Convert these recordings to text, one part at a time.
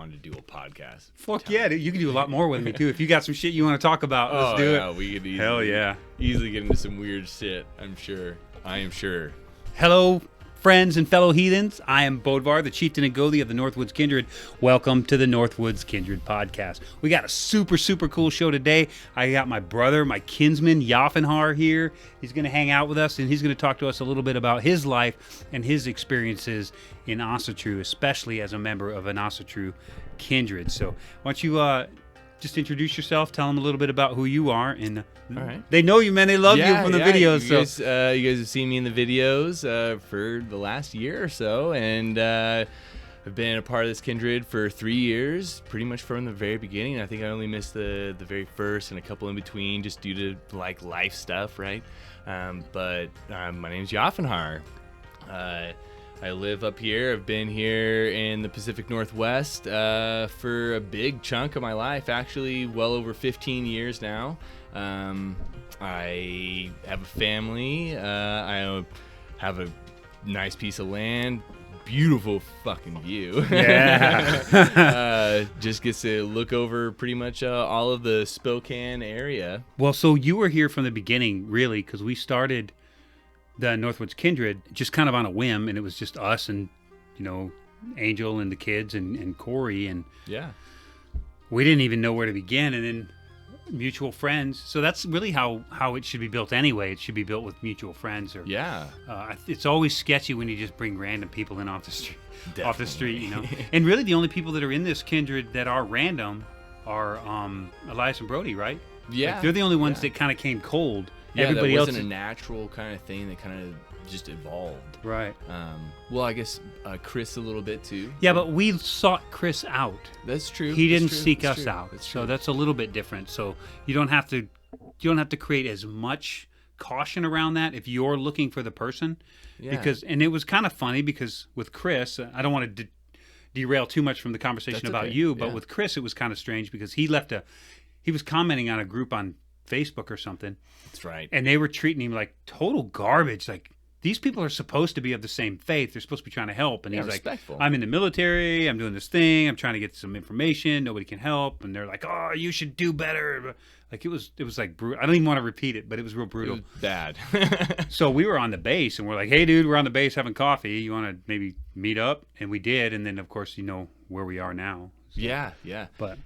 wanted to do a podcast. Fuck yeah, dude. You can do a lot more with me, too. If you got some shit you want to talk about, let's do it. We could easily get into some weird shit, I'm sure. I am sure. Hello, friends and fellow heathens. I am Bodvarr, the chieftain and Gothi of the Northwoods Kindred. Welcome to the Northwoods Kindred Podcast. We got a super, super cool show today. I got my brother, my kinsman, Jafnhar here. He's going to hang out with us, and he's going to talk to us a little bit about his life and his experiences in Asatru, especially as a member of an Asatru kindred. So why don't you just introduce yourself, tell them a little bit about who you are, and all right. They know you, man. They love you from the videos. You guys have seen me in the videos for the last year or so, and I've been a part of this kindred for 3 years, pretty much from the very beginning. I think I only missed the very first and a couple in between just due to like life stuff, right? But my name's Jafnhar. I live up here. I've been here in the Pacific Northwest for a big chunk of my life, actually well over 15 years now. I have a family. I have a nice piece of land. Beautiful fucking view. Yeah. Just gets to look over pretty much all of the Spokane area. Well, so you were here from the beginning, really, because we started the Northwoods Kindred just kind of on a whim, and it was just us and, you know, Angel and the kids and Corey, and yeah, we didn't even know where to begin, and then mutual friends. So that's really how it should be built anyway. It should be built with mutual friends. Or it's always sketchy when you just bring random people in off the street. Definitely. Off the street, you know. And really, the only people that are in this kindred that are random are Elias and Brody, right? Yeah, like, they're the only ones that kind of came cold. Yeah, everybody that else wasn't a natural kind of thing that kind of just evolved. Right. Well, I guess Chris a little bit too. Yeah, but we sought Chris out. That's true. He didn't seek us out. That's so that's a little bit different. So you don't have to create as much caution around that if you're looking for the person. Yeah. And it was kind of funny because with Chris, I don't want to derail too much from the conversation about you, but with Chris it was kind of strange because he was commenting on a group on Facebook or something. That's right. And they were treating him like total garbage. Like, these people are supposed to be of the same faith. They're supposed to be trying to help. And he's respectful. Like, I'm in the military. I'm doing this thing. I'm trying to get some information. Nobody can help. And they're like, oh, you should do better. Like, it was like brutal. I don't even want to repeat it, but it was real brutal. It was bad. So we were on the base, and we're like, hey, dude, we're on the base having coffee. You want to maybe meet up? And we did. And then, of course, you know where we are now. So, yeah. But...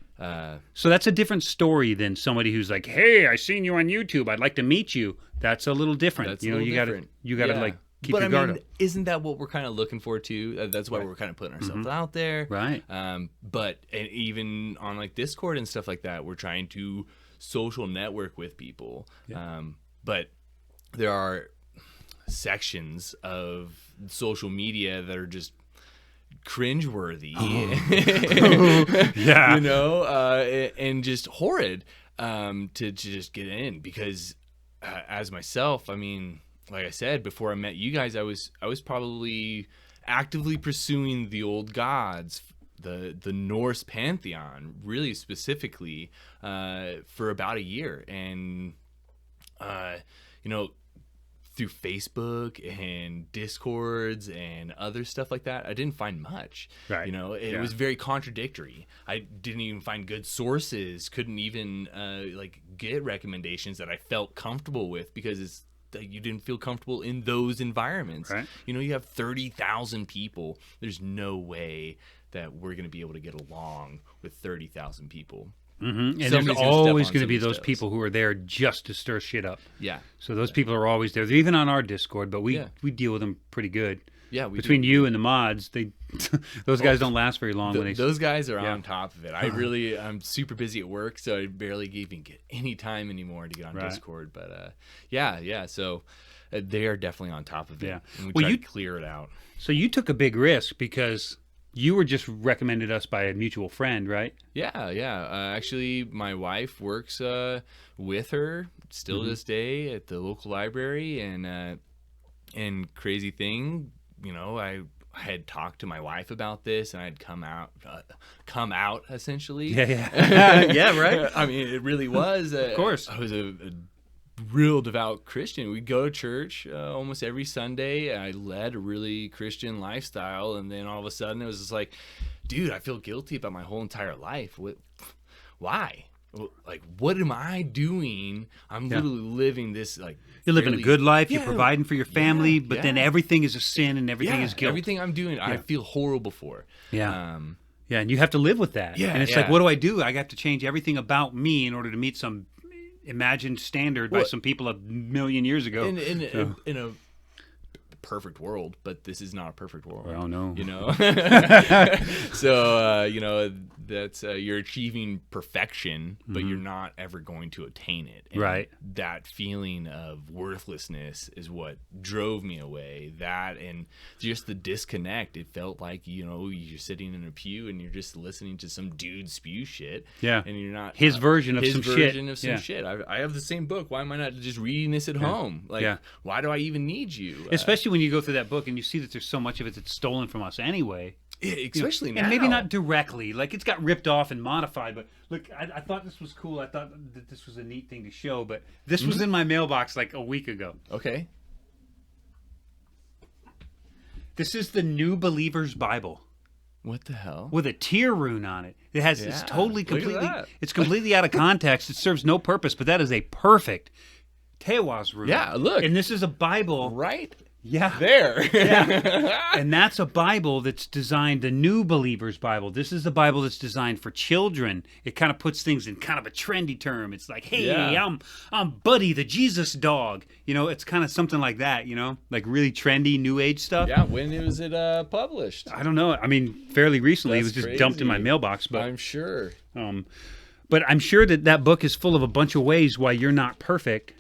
so that's a different story than somebody who's like, hey, I seen you on YouTube. I'd like to meet you. That's a little different. That's you know, you gotta like keep your guard up. Isn't that what we're kind of looking for too? That's why we're kind of putting ourselves out there. Right. But even on like Discord and stuff like that, we're trying to social network with people. Yeah. But there are sections of social media that are just cringeworthy, yeah, you know, and just horrid to just get in because as myself, I mean, like I said before I met you guys, I was probably actively pursuing the old gods, the Norse pantheon, really specifically, for about a year, and you know, through Facebook and Discords and other stuff like that, I didn't find much. Right. You know, it was very contradictory. I didn't even find good sources, couldn't even like get recommendations that I felt comfortable with because it's like you didn't feel comfortable in those environments. Right. You know, you have 30,000 people. There's no way that we're going to be able to get along with 30,000 people. Mm-hmm. And there's always going to be those people who are there just to stir shit up. Yeah. So those people are always there. They're even on our Discord, but we deal with them pretty good. Yeah. Between you and the mods, those guys don't last very long. Those guys are on top of it. I'm super busy at work, so I barely even get any time anymore to get on Discord. But yeah. So they are definitely on top of it. Yeah. And we try to clear it out. So you took a big risk because you were just recommended us by a mutual friend, right? Yeah. Actually, my wife works with her still to this day at the local library, and crazy thing, you know, I had talked to my wife about this, and I'd come out essentially. Yeah, yeah, right. I mean, it really was. Of course, I was a real devout Christian. We'd go to church almost every Sunday. I led a really Christian lifestyle, and then all of a sudden it was just like, dude, I feel guilty about my whole entire life. Why? Like, what am I doing? I'm literally living this, like, you're living a good life. You're providing for your family, but then everything is a sin and everything is guilt. Everything I'm doing, I feel horrible for. Yeah. And you have to live with that. Yeah, and it's like, what do? I have to change everything about me in order to meet some imagined standard by some people a million years ago. In a perfect world, but this is not a perfect world. Well, no. You know? So, you know, that's you're achieving perfection, but you're not ever going to attain it. And right. That feeling of worthlessness is what drove me away. That and just the disconnect. It felt like, you know, you're sitting in a pew and you're just listening to some dude spew shit. Yeah. And you're not his version of some shit. I have the same book. Why am I not just reading this at home? Like, why do I even need you? Especially when you go through that book and you see that there's so much of it that's stolen from us anyway. Especially now. And maybe not directly. Like, it's got ripped off and modified. But look, I thought this was cool. I thought that this was a neat thing to show. But this was in my mailbox like a week ago. Okay. This is the New Believer's Bible. What the hell? With a tear rune on it. It has it's totally completely it's completely out of context. It serves no purpose, but that is a perfect Tewas rune. Yeah, look. And this is a Bible. Right? Yeah. There. Yeah. And that's a Bible that's designed, the New Believer's Bible. This is the Bible that's designed for children. It kind of puts things in kind of a trendy term. It's like, hey, I'm Buddy the Jesus dog. You know, it's kind of something like that, you know? Like really trendy New Age stuff. Yeah, when was it published? I don't know. I mean, fairly recently. It was just dumped in my mailbox. But I'm sure. But I'm sure that book is full of a bunch of ways why you're not perfect.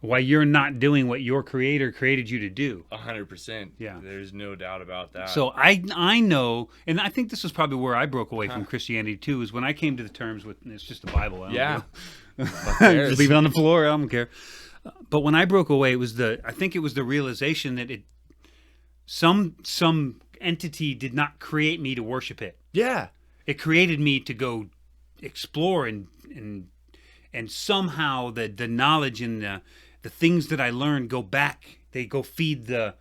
Why you're not doing what your creator created you to do. 100%. Yeah. There's no doubt about that. So I know, and I think this is probably where I broke away from Christianity too, is when I came to the terms with, it's just the Bible. I don't know. Just leave it on the floor. I don't care. But when I broke away, I think it was the realization that some entity did not create me to worship it. Yeah. It created me to go explore and somehow the knowledge and the things that I learned go back. They go feed the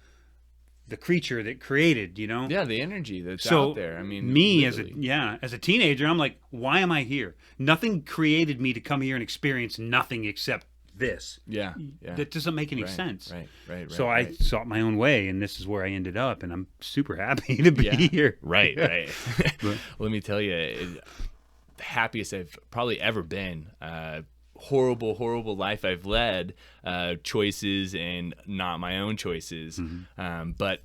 creature that created, you know? Yeah, the energy that's out there. I mean, me literally. as a teenager, I'm like, why am I here? Nothing created me to come here and experience nothing except this. Yeah. That doesn't make any sense. Right. So I sought my own way, and this is where I ended up, and I'm super happy to be here. Right. Let me tell you, the happiest I've probably ever been. Horrible life I've led, choices and not my own choices. But,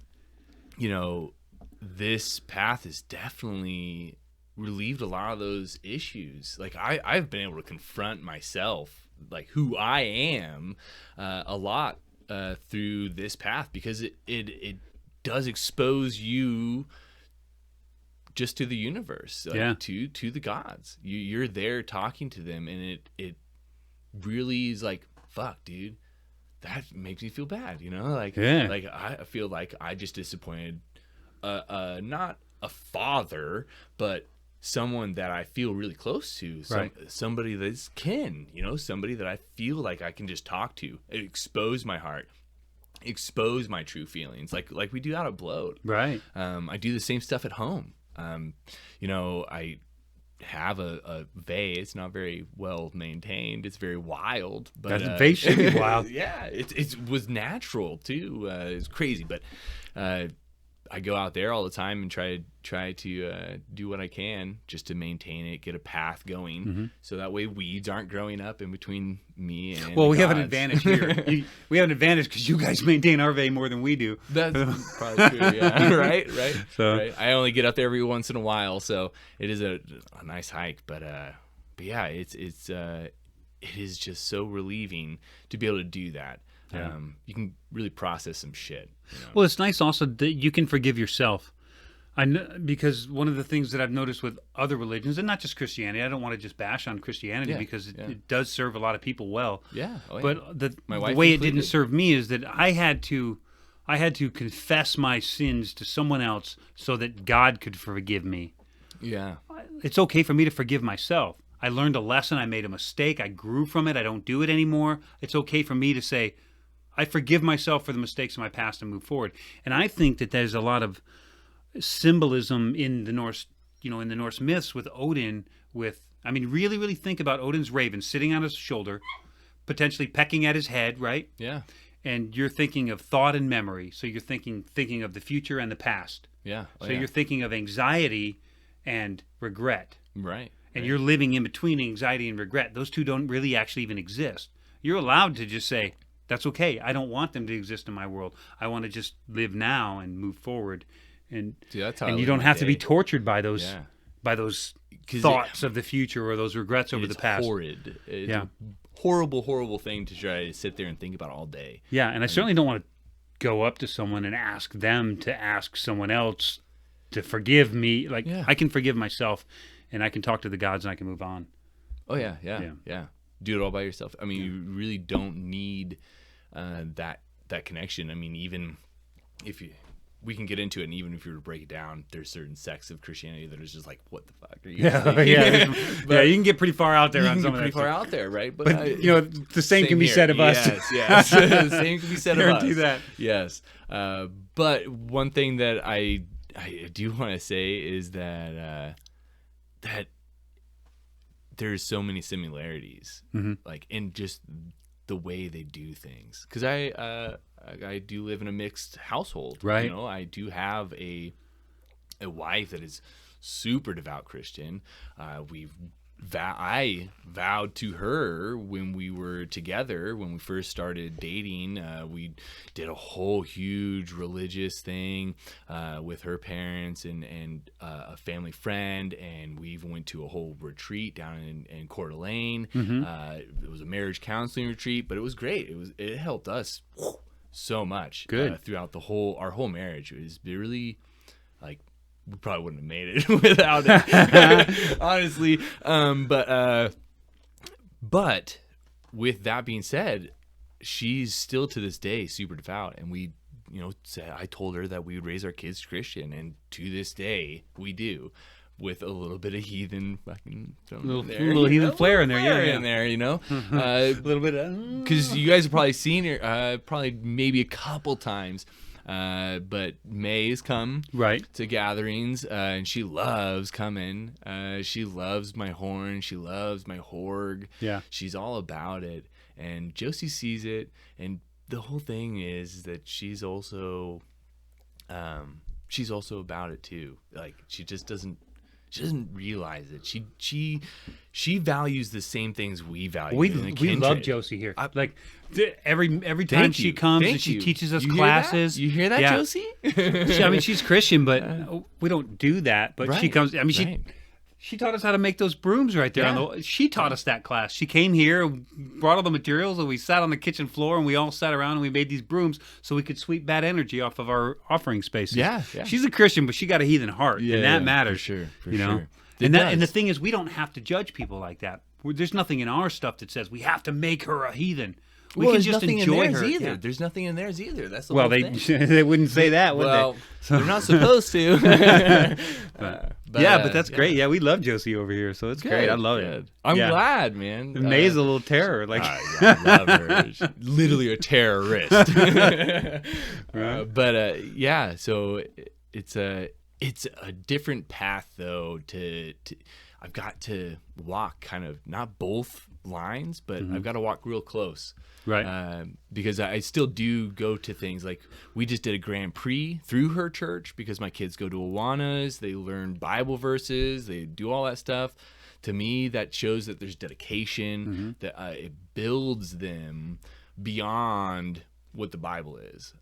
you know, this path has definitely relieved a lot of those issues. Like I've been able to confront myself, like who I am, a lot through this path, because it does expose you just to the universe, to the gods. You're there talking to them, and it really is like, fuck, dude, that makes me feel bad, you know? Like I feel like I just disappointed not a father, but someone that I feel really close to, somebody that's kin, you know, somebody that I feel like I can just talk to, expose my heart, expose my true feelings, like we do out of Bloat. Right. I do the same stuff at home. You know, I have a vase. It's not very well maintained. It's very wild, but that vase should be wild. Yeah, it was natural too. It's crazy, but I go out there all the time and try to do what I can just to maintain it, get a path going, so that way weeds aren't growing up in between me and. Well, we have an advantage here. We have an advantage because you guys maintain our vase more than we do. That's probably true. Yeah, right. So. Right. I only get up there every once in a while, so it is a nice hike. But yeah, it is just so relieving to be able to do that. Yeah. You can really process some shit. You know? Well, it's nice also that you can forgive yourself. I know, because one of the things that I've noticed with other religions, and not just Christianity, I don't want to just bash on Christianity because it does serve a lot of people well. Yeah. Oh, yeah. But the way included. it didn't serve me is that I had to confess my sins to someone else so that God could forgive me. Yeah. It's okay for me to forgive myself. I learned a lesson. I made a mistake. I grew from it. I don't do it anymore. It's okay for me to say, I forgive myself for the mistakes of my past and move forward. And I think that there's a lot of symbolism in the Norse, in the Norse myths with Odin. Really, really think about Odin's raven sitting on his shoulder, potentially pecking at his head, right? Yeah. And you're thinking of thought and memory. So you're thinking of the future and the past. Yeah. So you're thinking of anxiety and regret. Right. And you're living in between anxiety and regret. Those two don't really actually even exist. You're allowed to just say, that's okay. I don't want them to exist in my world. I want to just live now and move forward. And that's how and you don't have to be tortured by those thoughts of the future or those regrets over the past. It's horrid. It's a horrible, horrible thing to try to sit there and think about all day. Yeah, and I certainly don't want to go up to someone and ask them to ask someone else to forgive me. I can forgive myself, and I can talk to the gods, and I can move on. Oh, yeah. Do it all by yourself. You really don't need that connection. Even if we can get into it, and even if you were to break it down, there's certain sects of Christianity that is just like, what the fuck are you thinking? You can get pretty far out there on some of that. Pretty far out there, right? But the same can be said of us. Yes. The same can be said of us. Guarantee that. Yes. But one thing that I do want to say is that there's so many similarities, in just the way they do things. Because I do live in a mixed household, right? I do have a wife that is super devout Christian. I vowed to her when we were together, when we first started dating. We did a whole huge religious thing with her parents and a family friend, and we even went to a whole retreat down in Coeur d'Alene. It was a marriage counseling retreat, but it was great. It helped us so much throughout our whole marriage. It was really we probably wouldn't have made it without it, honestly. But with that being said, she's still to this day super devout, and we, I told her that we would raise our kids Christian, and to this day we do, with a little bit of heathen fucking little heathen flair in there, in there, a little bit, because you guys have probably seen her, maybe a couple times. But May has come to gatherings, and she loves coming. She loves my horn. She loves my horg. Yeah. She's all about it. And Josie sees it. And the whole thing is that she's also about it too. She just doesn't realize it. She values the same things we value. We love Josie here. Every time she comes and she teaches us classes. You hear that, Josie? She's Christian, but we don't do that. But she comes. She taught us how to make those brooms right there. Yeah. She taught us that class. She came here, brought all the materials, and we sat on the kitchen floor, and we all sat around and we made these brooms so we could sweep bad energy off of our offering spaces. Yeah. She's a Christian, but she got a heathen heart, and that matters. For sure. And the thing is, we don't have to judge people like that. There's nothing in our stuff that says we have to make her a heathen. We can just enjoy her. Either. Yeah. There's nothing in theirs either. That's the whole thing. They wouldn't say that, would they? They're not supposed to. But that's great. Yeah, we love Josie over here, so it's great. I love it. I'm glad, man. May's a little terror. I love her. She's literally a terrorist. So it's a different path, though. I've got to walk kind of not both lines, but I've got to walk real close. Right. Because I still do go to things like we just did a Grand Prix through her church because my kids go to Awanas. They learn Bible verses. They do all that stuff. To me, that shows that there's dedication, that it builds them beyond what the Bible is.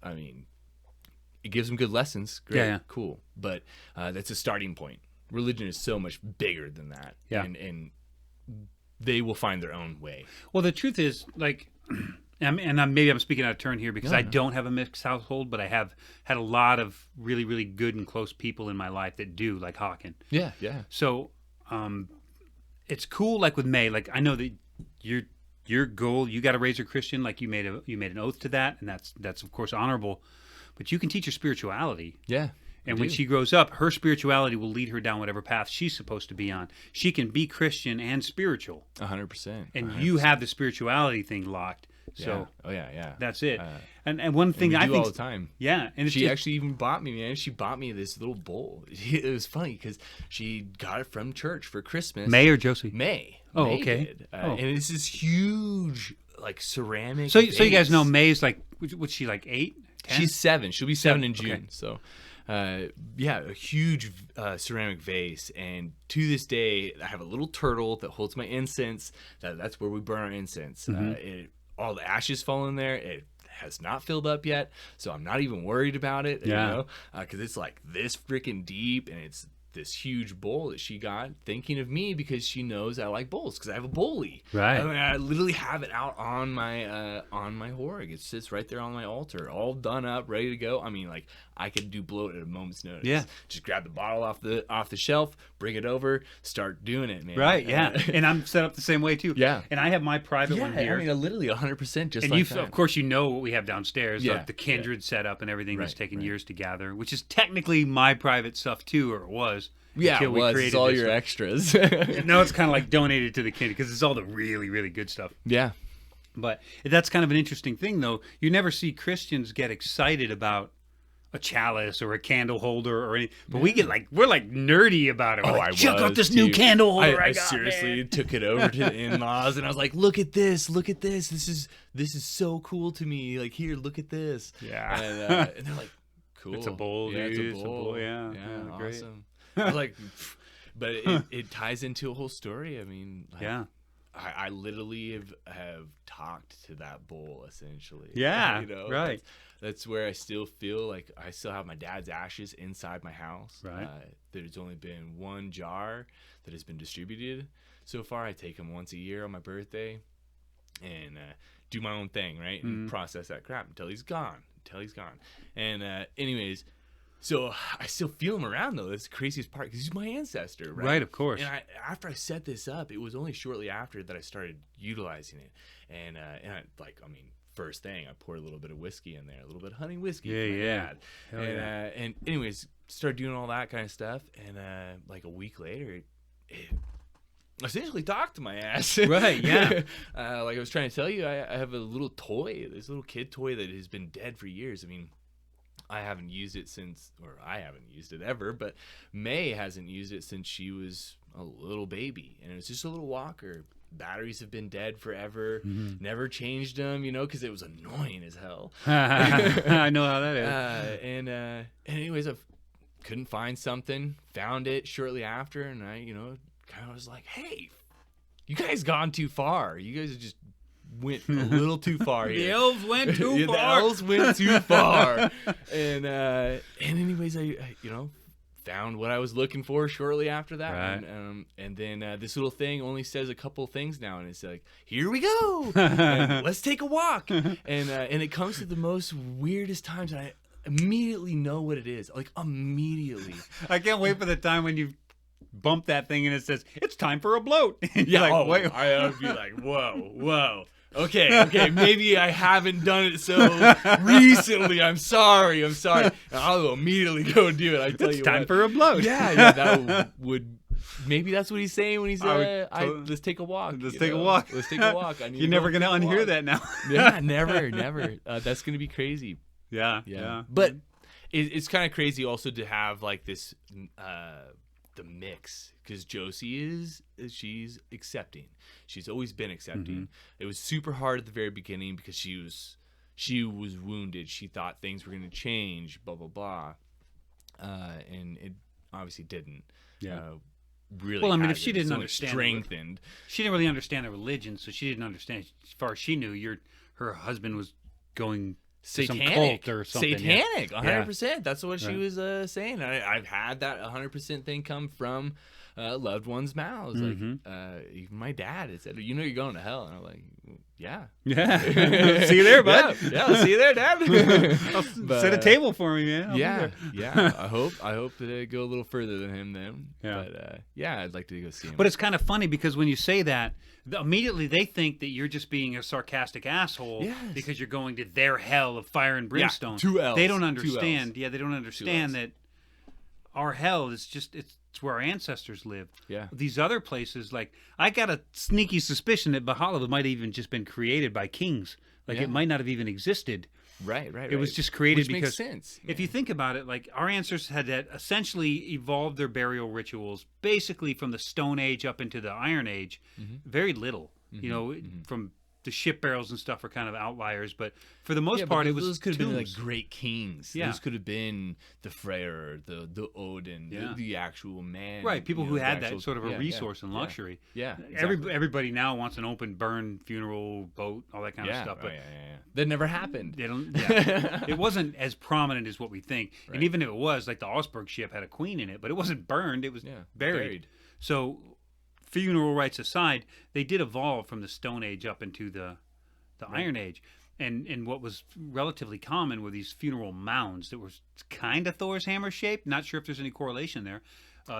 It gives them good lessons. Great, cool. But that's a starting point. Religion is so much bigger than that. Yeah. And they will find their own way. Well, the truth is, maybe I'm speaking out of turn here because I don't have a mixed household, but I have had a lot of really, really good and close people in my life that do, like Hawken. Yeah. So, it's cool. Like with May, I know that your goal, you got to raise her Christian. You made an oath to that, and that's of course honorable. But you can teach her spirituality. Yeah. And when she grows up, her spirituality will lead her down whatever path she's supposed to be on. She can be Christian and spiritual. 100%. And you have the spirituality thing locked. So that's it. And one thing I think all the time. Yeah, and she actually even bought me, man. She bought me this little bowl. It was funny because she got it from church for Christmas. May or Josie? May. Oh, May okay. Did. And it's this huge, like, ceramic. So you guys know May's like, what's she, like 8? 10? She's 7. She'll be 7 in June. Okay. So, a huge ceramic vase, and to this day, I have a little turtle that holds my incense. That's where we burn our incense. All the ashes fall in there. It has not filled up yet, so I'm not even worried about it. Yeah. You know, because it's like this freaking deep, and it's this huge bowl that she got, thinking of me because she knows I like bowls because I have a bowlie. Right. I mean, I literally have it out on my horg. It sits right there on my altar, all done up, ready to go. I mean, like, I could do bloat at a moment's notice. Yeah. Just grab the bottle off the shelf, bring it over, start doing it, man. Right. Yeah. And I'm set up the same way too. Yeah. And I have my private one here. I mean, literally 100% just and like that. that. Of course, you know what we have downstairs. Yeah. Like the Kindred setup and everything that's taken right. years to gather, which is technically my private stuff too, or it was. Yeah, until it was. It's all your stuff. extras. Now it's kind of like donated to the Kindred because it's all the really, really good stuff. Yeah. But that's kind of an interesting thing, though. You never see Christians get excited about a chalice or a candle holder or anything. But we're like nerdy about it. We're like, check out this new candle holder I got, seriously man. took it over to the in-laws, and I was like, look at this. This is so cool to me. Like, here, look at this. Yeah. And they're like, cool. It's a bowl, yeah, dude. It's a bowl. Yeah, great. Awesome. I was like, but it ties into a whole story. I mean, like, yeah. I literally have talked to that bowl essentially. Yeah, you know, right. That's where I still feel like I still have my dad's ashes inside my house. Right. There's only been one jar that has been distributed so far. I take them once a year on my birthday and do my own thing, right, and process that crap until he's gone. And anyways. So I still feel him around, though. That's the craziest part, because he's my ancestor, right? Right, of course. And after I set this up, it was only shortly after that I started utilizing it. And first thing, I poured a little bit of whiskey in there, a little bit of honey whiskey. Yeah. And anyways, started doing all that kind of stuff. And like a week later, it essentially talked to my ass. Right, yeah. Like I was trying to tell you, I have a little toy, this little kid toy that has been dead for years. I mean, I haven't used it I haven't used it ever, but May hasn't used it since she was a little baby, and it was just a little walker. Batteries have been dead forever, never changed them, because it was annoying as hell. I know how that is. And anyways, I couldn't find something, found it shortly after, and I, kind of was like, hey, you guys gone too far. You guys just went a little too far here. The elves went too far. The elves went too far. And anyways, I found what I was looking for shortly after that. Right. And then this little thing only says a couple things now, and it's like, here we go. And let's take a walk. And it comes to the most weirdest times, and I immediately know what it is. Like, immediately. I can't wait for the time when you bump that thing and it says, it's time for a bloat. Yeah, like, wait. I would be like, whoa. Okay, maybe I haven't done it so recently. I'm sorry. And I'll immediately go do it. I tell you what. It's time for a bloat. Yeah, that would. Maybe that's what he's saying when he said, let's take a walk. Let's take a walk. Let's take a walk. You're never going to unhear that now. Yeah, never. That's going to be crazy. Yeah. But it's kind of crazy also to have like this, the mix, because Josie she's accepting. She's always been accepting. It was super hard at the very beginning because she was wounded. She thought things were going to change, blah blah blah, and it obviously didn't. Really. Well, I mean, if she didn't understand, strengthened. She didn't really understand the religion, so she didn't understand. As far as she knew, her husband was going satanic, some cult or something. Satanic, 100%. That's what she was saying. I've had that 100% thing come from loved ones' mouths. Like even my dad had said, "You're going to hell," and I'm like, "Yeah." See you there, bud. Yeah, I'll see you there, Dad. Set a table for me, man. Yeah. I hope that I go a little further than him then. Yeah. But I'd like to go see him. But it's kind of funny because when you say that, immediately they think that you're just being a sarcastic asshole because you're going to their hell of fire and brimstone. Two L's. They don't understand. Yeah, they don't understand that our hell is just it's where our ancestors lived. Yeah. These other places, like I got a sneaky suspicion that Valhalla might have even just been created by kings. Like it might not have even existed. Right. It was just created Which because makes sense. if you think about it, like our ancestors had essentially evolved their burial rituals basically from the Stone Age up into the Iron Age. Very little, you know, from the ship burials and stuff are kind of outliers, but for the most part, it was those could have been like tombs. great kings. Yeah. Those could have been the Freyr, the Odin, the actual man. Right, people you who know, had the that actual- sort of a yeah, resource and luxury. Yeah, exactly. Everybody now wants an open burn funeral, boat, all that kind of stuff. But that never happened. they don't. Yeah, it wasn't as prominent as what we think. Right. And even if it was, like the Augsburg ship had a queen in it, but it wasn't burned; it was buried. So, funeral rites aside, they did evolve from the Stone Age up into the Iron Age. And what was relatively common were these funeral mounds that were kind of Thor's hammer shaped. Not sure if there's any correlation there.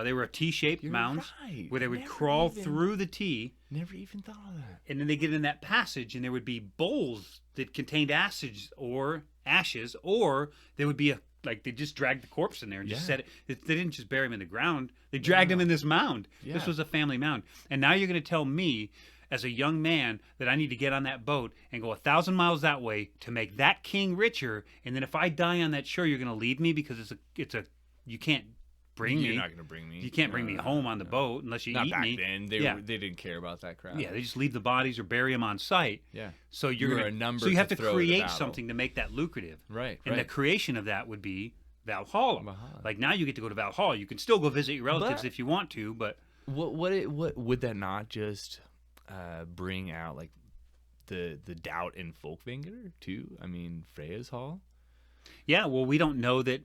They were a T-shaped mounds where they would crawl through the T. Never even thought of that. And then they get in that passage, and there would be bowls that contained ashes, or there would be they just dragged the corpse in there and just set it. They didn't just bury him in the ground. They dragged him in this mound. Yeah. This was a family mound. And now you're going to tell me, as a young man, that I need to get on that boat and go 1,000 miles that way to make that king richer, and then if I die on that shore, you're going to leave me because you can't bring me. You're not going to bring me. You can't bring me home on the boat unless you not eat back me. then. They didn't care about that crap. Yeah, they just leave the bodies or bury them on site. Yeah. So You were a number So you have to to throw at the create battle. something to make that lucrative. Right. And the creation of that would be Valhalla. Valhalla. Like now you get to go to Valhalla. You can still go visit your relatives if you want to, but What would that not just bring out like the doubt in Folkvanger too? I mean, Freya's Hall. yeah, well, we don't know that.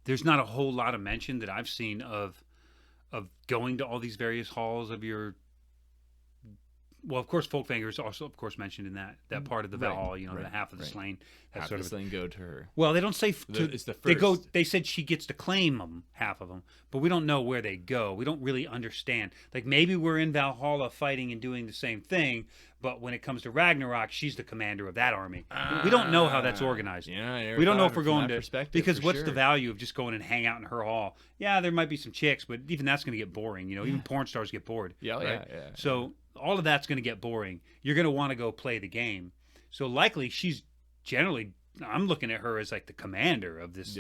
There's not a whole lot of mention that I've seen of going to all these various halls of your. Well, of course, Folkvanger is also, of course, mentioned in that part of the Valhalla. You know, the half of the slain. That Half sort the of. slain go to her. Well, they don't say It's the They go. first. They said she gets to claim them, half of them, but we don't know where they go. We don't really understand. Like maybe we're in Valhalla fighting and doing the same thing, but when it comes to Ragnarok, she's the commander of that army. We don't know how that's organized. Yeah, I never We don't know thought if of we're it from going that to perspective, because for what's sure. the value of just going and hang out in her hall? Yeah, there might be some chicks, but even that's going to get boring. You know, even porn stars get bored. Yeah, right? yeah. So all of that's going to get boring. You're going to want to go play the game. So likely she's generally. I'm looking at her as like the commander of this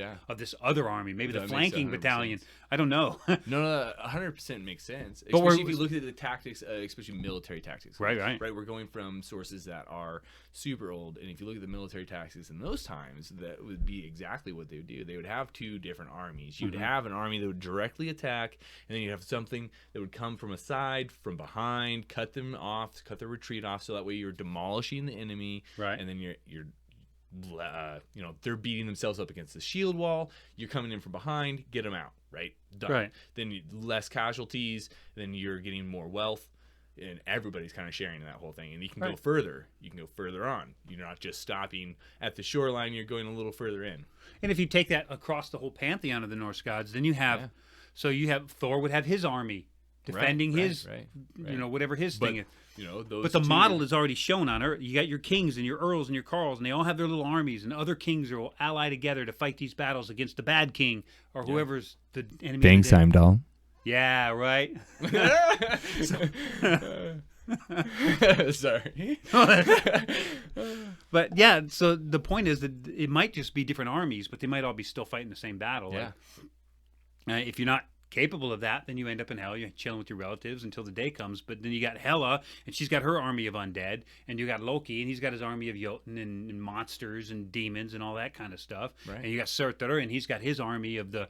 other army, maybe That the makes flanking 100% battalion. sense. I don't know. No, 100% makes sense. But Especially if you look at the tactics, especially military tactics. Right. We're going from sources that are super old, and if you look at the military tactics in those times, that would be exactly what they would do. They would have two different armies. You'd have an army that would directly attack, and then you'd have something that would come from a side, from behind, cut them off, cut their retreat off, so that way you're demolishing the enemy, Right. and then you're they're beating themselves up against the shield wall. You're coming in from behind, get them out, right? Done. Right. Then less casualties, then you're getting more wealth, and everybody's kind of sharing in that whole thing. And you can go further. You can go further on. You're not just stopping at the shoreline. You're going a little further in. And if you take that across the whole pantheon of the Norse gods, then you have, so you have Thor would have his army defending his, you know, whatever his thing is. You know, those But the two- model is already shown on Earth. You got your kings and your earls and your carls, and they all have their little armies, and other kings will ally together to fight these battles against the bad king or whoever's the enemy. Thanks, of the day. Heimdall. Yeah, right. Sorry. But yeah, so the point is that it might just be different armies, but they might all be still fighting the same battle. Yeah. Like, if you're not capable of that, then you end up in hell. You're chilling with your relatives until the day comes. But then you got Hela, and she's got her army of undead, and you got Loki, and he's got his army of Jotun and monsters and demons and all that kind of stuff. Right. And you got Surtur, and he's got his army of the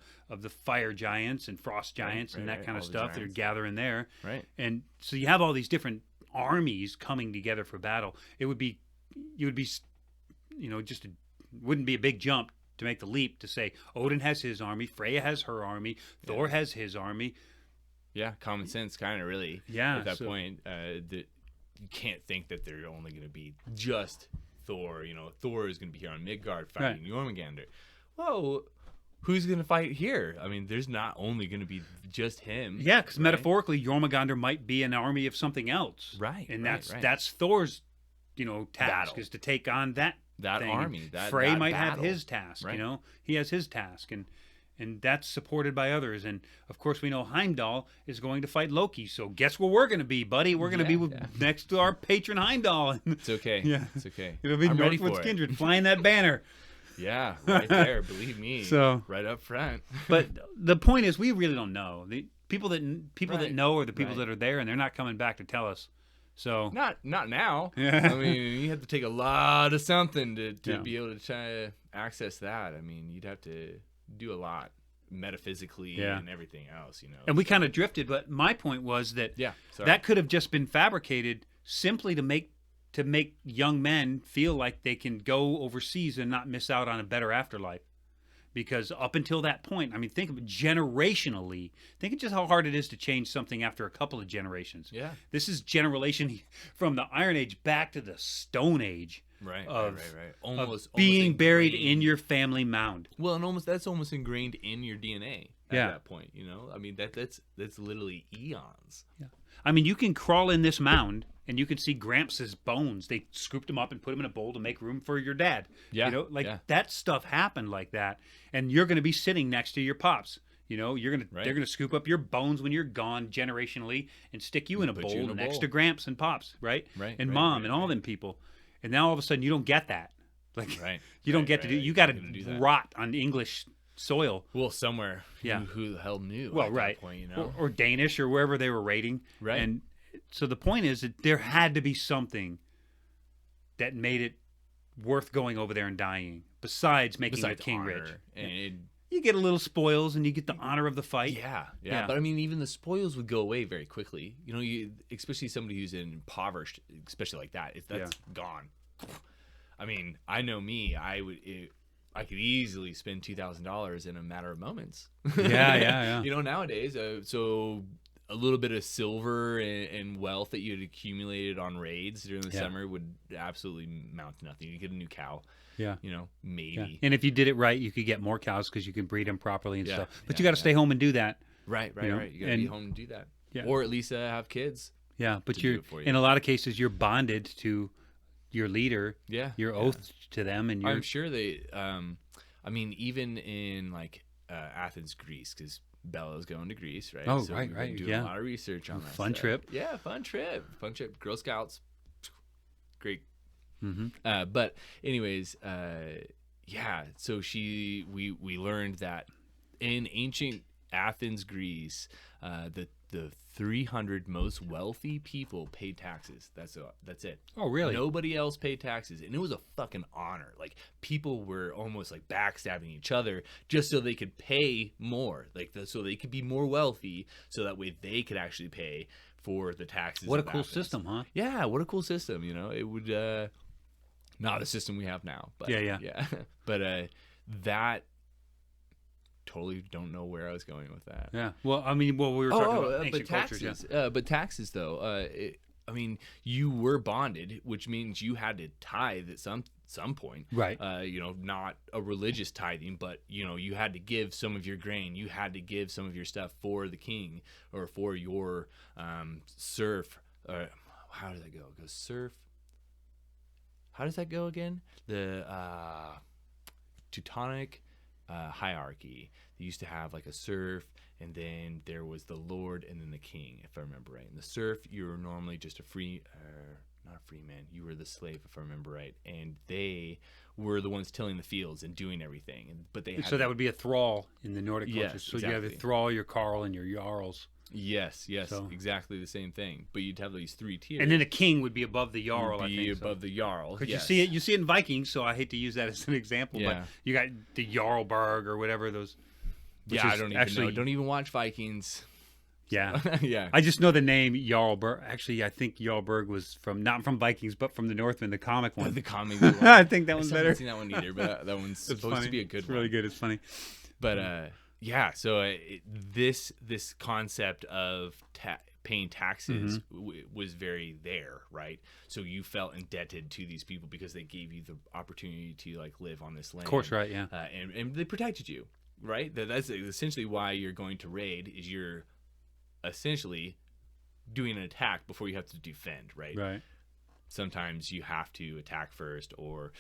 fire giants and frost giants and that kind of all the stuff that are giants. gathering there. Right. And so you have all these different armies coming together for battle. You would be, you know, wouldn't be a big jump to make the leap to say Odin has his army, Freya has her army, Thor has his army. Yeah, common sense, kind of really. Yeah, At that so- point, that you can't think that they're only going to be just Thor. You know, Thor is going to be here on Midgard fighting Jormungandr. Whoa, who's going to fight here? I mean, there's not only going to be just him. Yeah, because metaphorically, Jormungandr might be an army of something else. Right, And right, that's Thor's, task Battle. is to take on that That thing. army, that Frey that might battle. have his task. Right. He has his task, and And that's supported by others. And, of course, we know Heimdall is going to fight Loki. So guess where we're going to be, buddy? We're going to be next to our patron Heimdall. It's okay. Yeah. It's okay. It'll be Northwoods Kindred flying that banner. Yeah, right there. Believe me. So right up front. But the point is, we really don't know. The people that know are the people that are there, and they're not coming back to tell us. So not now. Yeah. I mean, you have to take a lot of something to be able to try to access that. I mean, you'd have to do a lot metaphysically and everything else, And we kind of drifted, but my point was that that could have just been fabricated simply to make young men feel like they can go overseas and not miss out on a better afterlife. Because up until that point, I mean, think of it generationally. Think of just how hard it is to change something after a couple of generations. Yeah. This is generation from the Iron Age back to the Stone Age. Right. Almost being buried in your family mound. Well, and that's almost ingrained in your DNA at that point. I mean, that's literally eons. Yeah. I mean, you can crawl in this mound and you can see Gramps' bones. They scooped them up and put them in a bowl to make room for your dad. Yeah. That stuff happened like that. And you're going to be sitting next to your pops. They're going to scoop up your bones when you're gone generationally and stick you in a bowl next to Gramps and Pops, right? And Mom and all them people. And now all of a sudden you don't get that. You don't get to do. You got to rot on English soil. Well, somewhere. Yeah. Who the hell knew? Well, at that point, or Danish or wherever they were raiding. Right. And so the point is that there had to be something that made it worth going over there and dying, besides making the king rich. And you get a little spoils and you get the honor of the fight. Yeah. But I mean, even the spoils would go away very quickly. Especially somebody who's impoverished, especially like that. If that's gone, I mean, I know me. I could easily spend $2,000 in a matter of moments. Yeah. Nowadays, so a little bit of silver and wealth that you had accumulated on raids during the summer would absolutely amount to nothing. You get a new cow. Yeah. Maybe. Yeah. And if you did it right, you could get more cows because you can breed them properly and stuff. But you got to stay home and do that. Right. You got to be home and do that. Yeah. Or at least have kids. Yeah. But in a lot of cases, you're bonded to your leader. Yeah. Your oath to them. And I'm sure they, even in Athens, Greece, because Bella's going to Greece, right? Oh, so right. Doing a lot of research on that. Fun trip. Yeah, fun trip. Girl Scouts. Great. Mm-hmm. But anyways, so we learned that in ancient Athens, Greece, the 300 most wealthy people paid taxes. That's it. Oh, really? Nobody else paid taxes, and it was a fucking honor. People were almost backstabbing each other just so they could pay more, so they could be more wealthy, so that way they could actually pay for the taxes. What a cool system, huh? Yeah, what a cool system. It would not a system we have now, but yeah. But that. Totally don't know where I was going with that. Yeah. Well, we were talking about ancient cultures. But taxes, though, you were bonded, which means you had to tithe at some point. Right. Not a religious tithing, but you had to give some of your grain. You had to give some of your stuff for the king or for your serf. How does that go? It goes serf. How does that go again? The Teutonic hierarchy. They used to have a serf, and then there was the lord, and then the king, if I remember right. And the serf, you were normally just a not a free man. You were the slave, if I remember right. And they were the ones tilling the fields and doing everything. But that would be a thrall in the Nordic culture. So exactly. You have the thrall, your carl, and your jarls. Yes, exactly the same thing. But you'd have these three tiers, and then a king would be above the jarl. Above the jarl. Because you see it in Vikings. So I hate to use that as an example, but you got the Jarlberg or whatever those. I don't even know. Don't even watch Vikings. Yeah, yeah. I just know the name Jarlberg. Actually, I think Jarlberg was not from Vikings, but from the Northmen, the comic one. The comic one. I think that one's better. I haven't seen that one either, but that one's supposed to be a good one. It's really good. It's funny. But so this concept of paying taxes was very there, right? So you felt indebted to these people because they gave you the opportunity to live on this land. Of course, right? Yeah. And they protected you, right? That's essentially why you're going to raid. Is you're essentially doing an attack before you have to defend, right? Right. sometimes you have to attack first or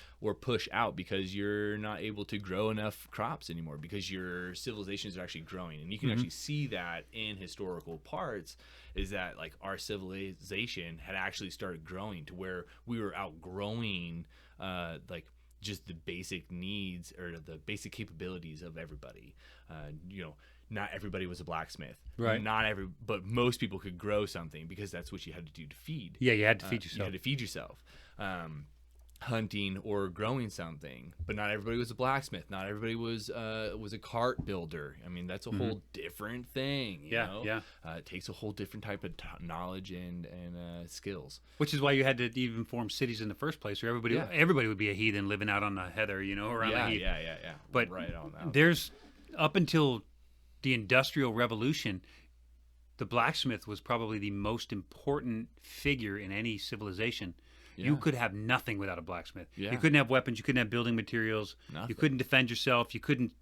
push out because you're not able to grow enough crops anymore because your civilizations are actually growing. And you can actually see that in historical parts, is that like our civilization had actually started growing to where we were outgrowing like just the basic needs or the basic capabilities of everybody. Not everybody was a blacksmith, right? But most people could grow something because that's what you had to do to feed. Yeah, you had to feed yourself. You had to feed yourself. Hunting or growing something, but not everybody was a blacksmith. Not everybody was a cart builder. I mean, that's a whole different thing. You know? It takes a whole different type of knowledge and skills. Which is why you had to even form cities in the first place, or everybody would be a heathen living out on the heather, around the heath. Yeah. But right on that. There's up until the Industrial Revolution, the blacksmith was probably the most important figure in any civilization. Yeah. You could have nothing without a blacksmith. Yeah. You couldn't have weapons. You couldn't have building materials. Nothing. You couldn't defend yourself. You couldn't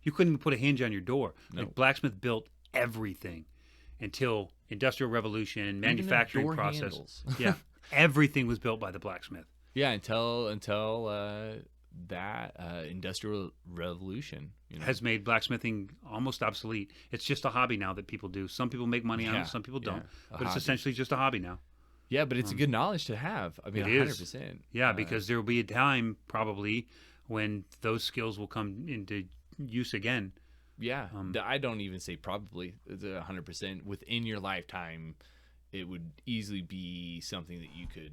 even put a hinge on your door. No. Like blacksmith built everything until Industrial Revolution, manufacturing process. Yeah, everything was built by the blacksmith. Yeah, until that Industrial Revolution has made blacksmithing almost obsolete. It's just a hobby now that people do. Some people make money on it, some people don't. But it's essentially just a hobby now. Yeah, but it's a good knowledge to have. I mean, 100%. Yeah, because there will be a time probably when those skills will come into use again. Yeah, I don't even say probably. It's 100%. Within your lifetime, it would easily be something that you could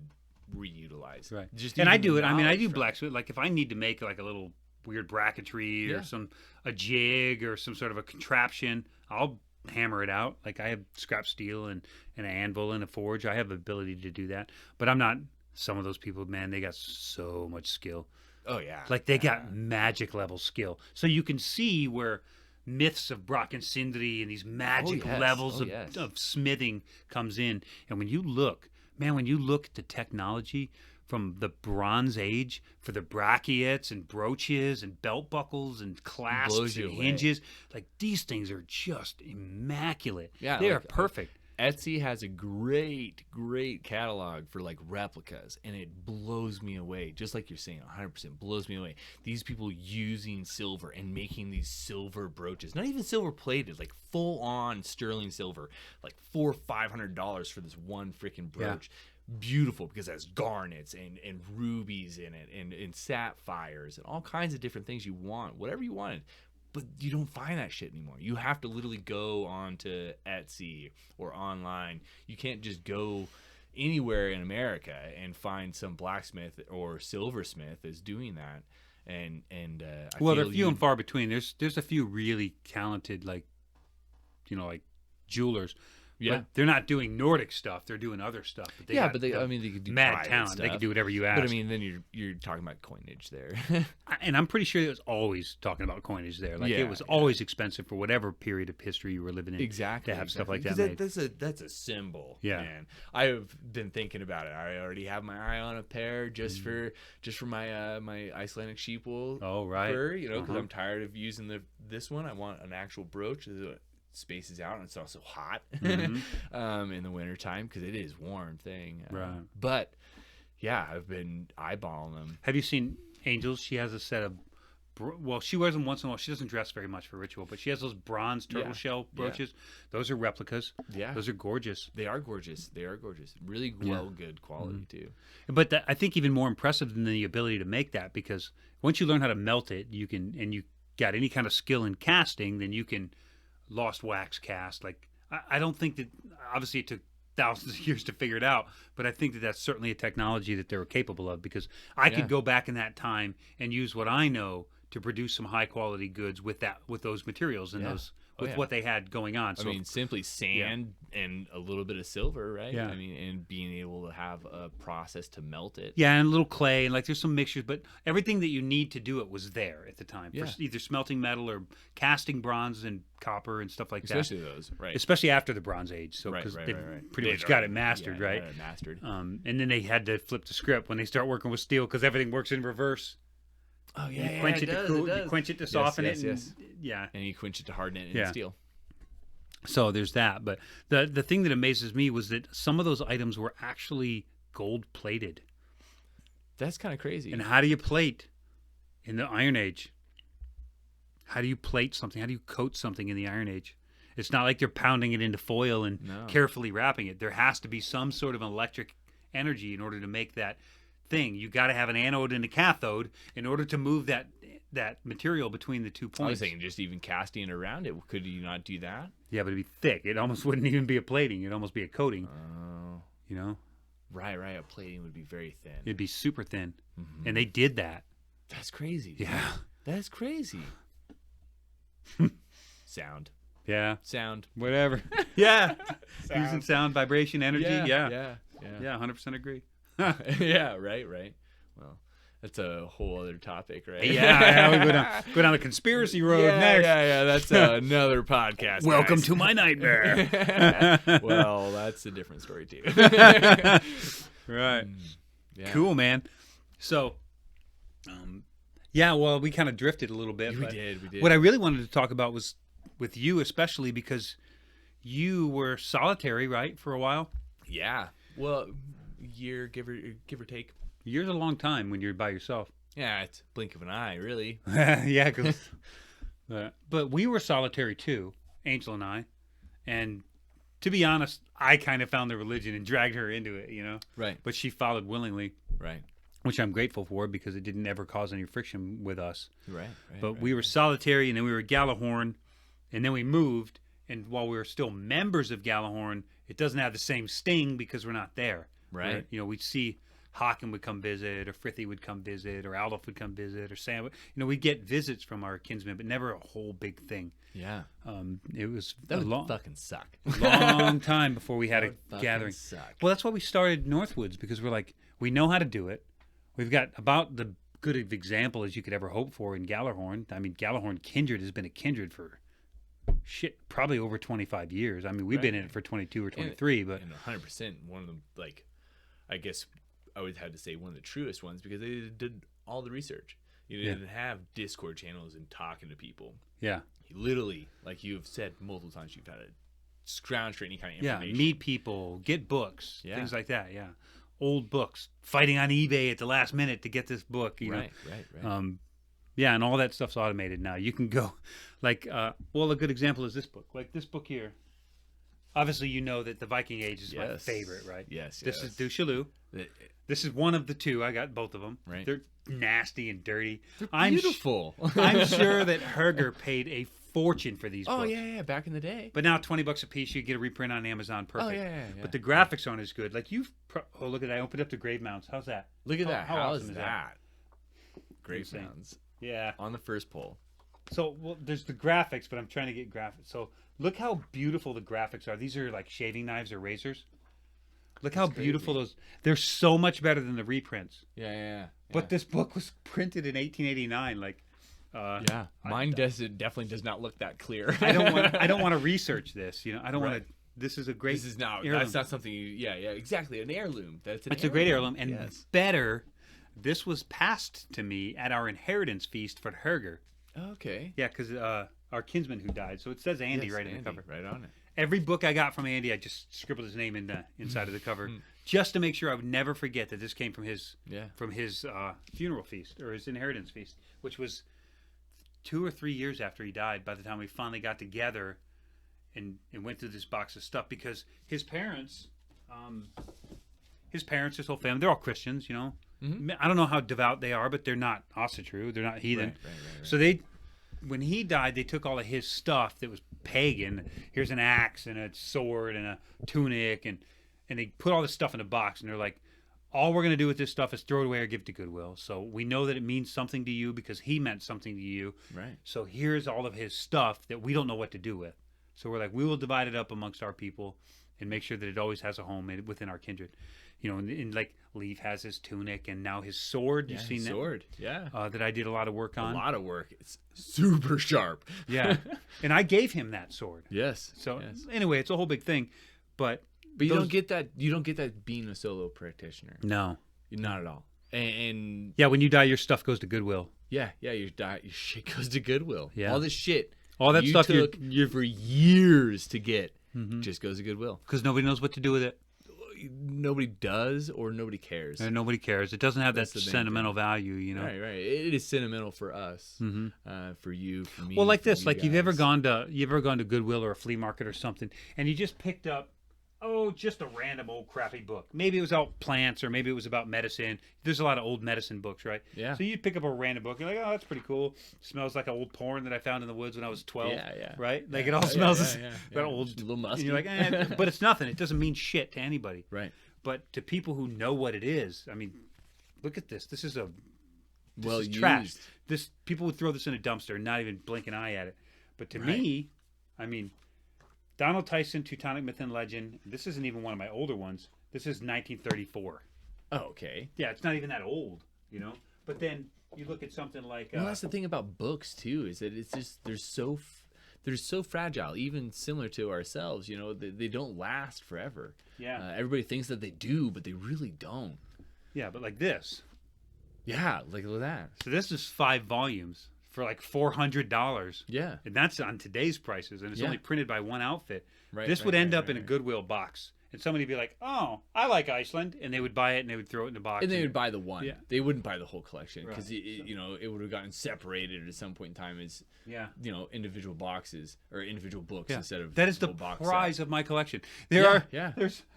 reutilize. Right. And I do it. I mean, I do blacksmith. Like if I need to make like a little weird bracketry or a jig or some sort of a contraption, I'll hammer it out. Like I have scrap steel and an anvil and a forge. I have the ability to do that. But I'm not some of those people, man, they got so much skill. Oh yeah. Like they got magic level skill. So you can see where myths of Brock and Sindri and these magic levels of smithing comes in. And when you look at the technology from the Bronze Age for the brackets and brooches and belt buckles and clasps and hinges, like these things are just immaculate. Yeah, they are perfect. Etsy has a great catalog for like replicas, and it blows me away. Just like you're saying, 100% blows me away. These people using silver and making these silver brooches, not even silver plated, like full on sterling silver, like $400 or $500 for this one freaking brooch. Yeah. Beautiful because it has garnets and rubies in it and sapphires and all kinds of different things you want, whatever you wanted. But you don't find that shit anymore. You have to literally go onto Etsy or online. You can't just go anywhere in America and find some blacksmith or silversmith that's doing that. And they're few and far between. There's a few really talented like jewelers. Yeah, but they're not doing Nordic stuff. They're doing other stuff. But they could do mad talent. Stuff. They could do whatever you ask. But I mean, then you're talking about coinage there. And I'm pretty sure it was always talking about coinage there. Like it was always expensive for whatever period of history you were living in. Exactly. To have stuff like that made. That's a symbol. Yeah. Man. I've been thinking about it. I already have my eye on a pair just for my my Icelandic sheep wool. Oh right. Fur, because I'm tired of using this one. I want an actual brooch. Spaces out, and it's also hot in the wintertime because it is a warm thing. Right. But yeah, I've been eyeballing them. Have you seen Angel's? She has a set of she wears them once in a while. She doesn't dress very much for ritual, but she has those bronze turtle shell brooches. Those are replicas. Yeah. Those are gorgeous. They are gorgeous. Really good quality too. But I think even more impressive than the ability to make that, because once you learn how to melt it, you got any kind of skill in casting, then you can lost wax cast. Like I don't think that, obviously it took thousands of years to figure it out, but I think that that's certainly a technology that they were capable of, because I could go back in that time and use what I know to produce some high quality goods with those materials and what they had going on. So, I mean, simply sand and a little bit of silver, right? Yeah. I mean, and being able to have a process to melt it. Yeah, and a little clay, and like there's some mixtures, but everything that you need to do it was there at the time for either smelting metal or casting bronze and copper and stuff like Especially those, right? Especially after the Bronze Age, so because they pretty much got it mastered, right? Mastered. And then they had to flip the script when they start working with steel, because everything works in reverse. Oh yeah, you quench it to cool. You quench it to soften it. Yeah, and you quench it to harden it in steel. So there's that. But the thing that amazes me was that some of those items were actually gold plated. That's kind of crazy. And how do you plate in the Iron Age? How do you plate something? How do you coat something in the Iron Age? It's not like you're pounding it into foil and carefully wrapping it. There has to be some sort of electric energy in order to make that thing. You got to have an anode and a cathode in order to move that material between the 2 points. I was thinking just even casting it around it. Could you not do that? Yeah, but it'd be thick. It almost wouldn't even be a plating. It'd almost be a coating. Oh. You know? Right. A plating would be very thin. It'd be super thin. Mm-hmm. And they did that. That's crazy. Yeah. That's crazy. Sound. Yeah. Sound. Whatever. Yeah. Sound. Using sound, vibration, energy. Yeah. Yeah. 100% agree. Yeah. Right. Well, that's a whole other topic, right? Yeah. We go down the conspiracy road next. Yeah. That's another podcast. Welcome guys. to my nightmare. Well, that's a different story too. Right. Yeah. Cool, man. So, yeah, well, we kind of drifted a little bit. We did. What I really wanted to talk about was with you, especially because you were solitary, right, for a while? Yeah. Well, year, give or take. Year's a long time when you're by yourself. Yeah, it's a blink of an eye, really. Yeah, but we were solitary too, Angel and I. And to be honest, I kind of found the religion and dragged her into it, you know? Right. But she followed willingly. Right. Which I'm grateful for because it didn't ever cause any friction with us. Right. But we were solitary, and then we were Gallahorn, and then we moved. And while we were still members of Gallahorn, it doesn't have the same sting because we're not there. Right. We'd see Haken would come visit, or Frithie would come visit, or Aldolf would come visit, or Sam. We'd get visits from our kinsmen, but never a whole big thing. Yeah. It was that would fucking suck. Long time before we had a gathering. Suck. Well, that's why we started Northwoods, because we're like, we know how to do it. We've got about the good of example as you could ever hope for in Gallahorn. I mean, Gallahorn Kindred has been a kindred for probably over 25 years. I mean, we've been in it for 22 or 23, but 100% one of them, like, I guess I would have to say one of the truest ones because they did all the research. You didn't have Discord channels and talking to people. Yeah. You literally, like you've said multiple times, you've had to scrounge for any kind of information. Yeah, meet people, get books, things like that, old books, fighting on eBay at the last minute to get this book, you know. Right. Yeah, and all that stuff's automated now. You can go, like, a good example is this book. Like this book here. Obviously, you know that the Viking Age is my favorite, right? Yes. This is Du Chaillu. This is one of the two. I got both of them. Right. They're nasty and dirty. They're beautiful. I'm sure that Herger paid a fortune for these books. Oh, yeah, back in the day. But now $20 a piece, you get a reprint on Amazon. Perfect. Oh, yeah. But the graphics aren't as good. Like look at that. I opened up the grave mounts. How's that? Look at that. How How's awesome is that? Grave mounts. Yeah. On the first pole. So, there's the graphics, but I'm trying to get graphics. So, look how beautiful the graphics are. These are like shaving knives or razors. Look how beautiful those. They're so much better than the reprints. Yeah. But this book was printed in 1889. Like, mine definitely does not look that clear. I don't want to research this. You know, I don't want to. This is a great. This is not. Heirloom. That's not something. Exactly. An heirloom. It's a great heirloom, and better. This was passed to me at our inheritance feast for Herger. Okay. Yeah, because our kinsman who died. So it says Andy in the cover. Right on it. Every book I got from Andy, I just scribbled his name inside of the cover, just to make sure I would never forget that this came from his funeral feast or his inheritance feast, which was 2 or 3 years after he died. By the time we finally got together and went through this box of stuff, because his parents, his whole family, they're all Christians, you know. Mm-hmm. I don't know how devout they are, but they're not Asatru. They're not heathen. Right. So when he died, they took all of his stuff that was pagan. Here's an axe and a sword and a tunic, and they put all this stuff in a box, and they're like, all we're going to do with this stuff is throw it away or give it to Goodwill. So we know that it means something to you because he meant something to you. Right. So here's all of his stuff that we don't know what to do with. So we're like, we will divide it up amongst our people and make sure that it always has a home within our kindred. You know, and like Leaf has his tunic and now his sword. You've seen that? Sword, yeah. That I did a lot of work on. A lot of work. It's super sharp. Yeah. And I gave him that sword. Yes. So anyway, it's a whole big thing. But you don't get that. You don't get that being a solo practitioner. No. Not at all. And yeah, when you die, your stuff goes to Goodwill. Yeah. Your shit goes to Goodwill. Yeah. All this shit. All that stuff took you for years to get just goes to Goodwill because nobody knows what to do with it. nobody does or nobody cares. And nobody cares. It doesn't have That's that the main sentimental value, you know. Right. It is sentimental for us, for you, for me. Well, like for this, you like you've ever guys. gone to Goodwill or a flea market or something, and you just picked up, just a random old crappy book. Maybe it was about plants, or maybe it was about medicine. There's a lot of old medicine books, right? Yeah. So you pick up a random book, you're like, oh, that's pretty cool. Smells like old porn that I found in the woods when I was 12. Yeah. Right? Like Yeah. it all Oh, smells yeah. old. Just a little musty. And you're like, but it's nothing. It doesn't mean shit to anybody. Right. But to people who know what it is, I mean, look at this. This is Well is trash. used. This people would throw this in a dumpster and not even blink an eye at it. But to me, I mean, Donald Tyson, Teutonic Myth and Legend. This isn't even one of my older ones. This is 1934. Oh, okay. Yeah, it's not even that old, you know. But then you look at something like Well, that's the thing about books too, is that it's just they're so fragile, even similar to ourselves. You know, they don't last forever. Yeah. Everybody thinks that they do, but they really don't. yeah, but like this. Yeah, like look at that. So this is 5 volumes for like $400. Yeah. And that's on today's prices, and it's Yeah. only printed by one outfit. Right, This right, would end right, up right, in a right. Goodwill box, and somebody would be like, "Oh, I like Iceland," and they would buy it and they would throw it in the box. And they would buy the one. Yeah. They wouldn't buy the whole collection because Right. it would have gotten separated at some point in time as yeah. individual boxes or individual books Yeah. instead of That is the whole box prize set. of my collection. There Yeah, are yeah.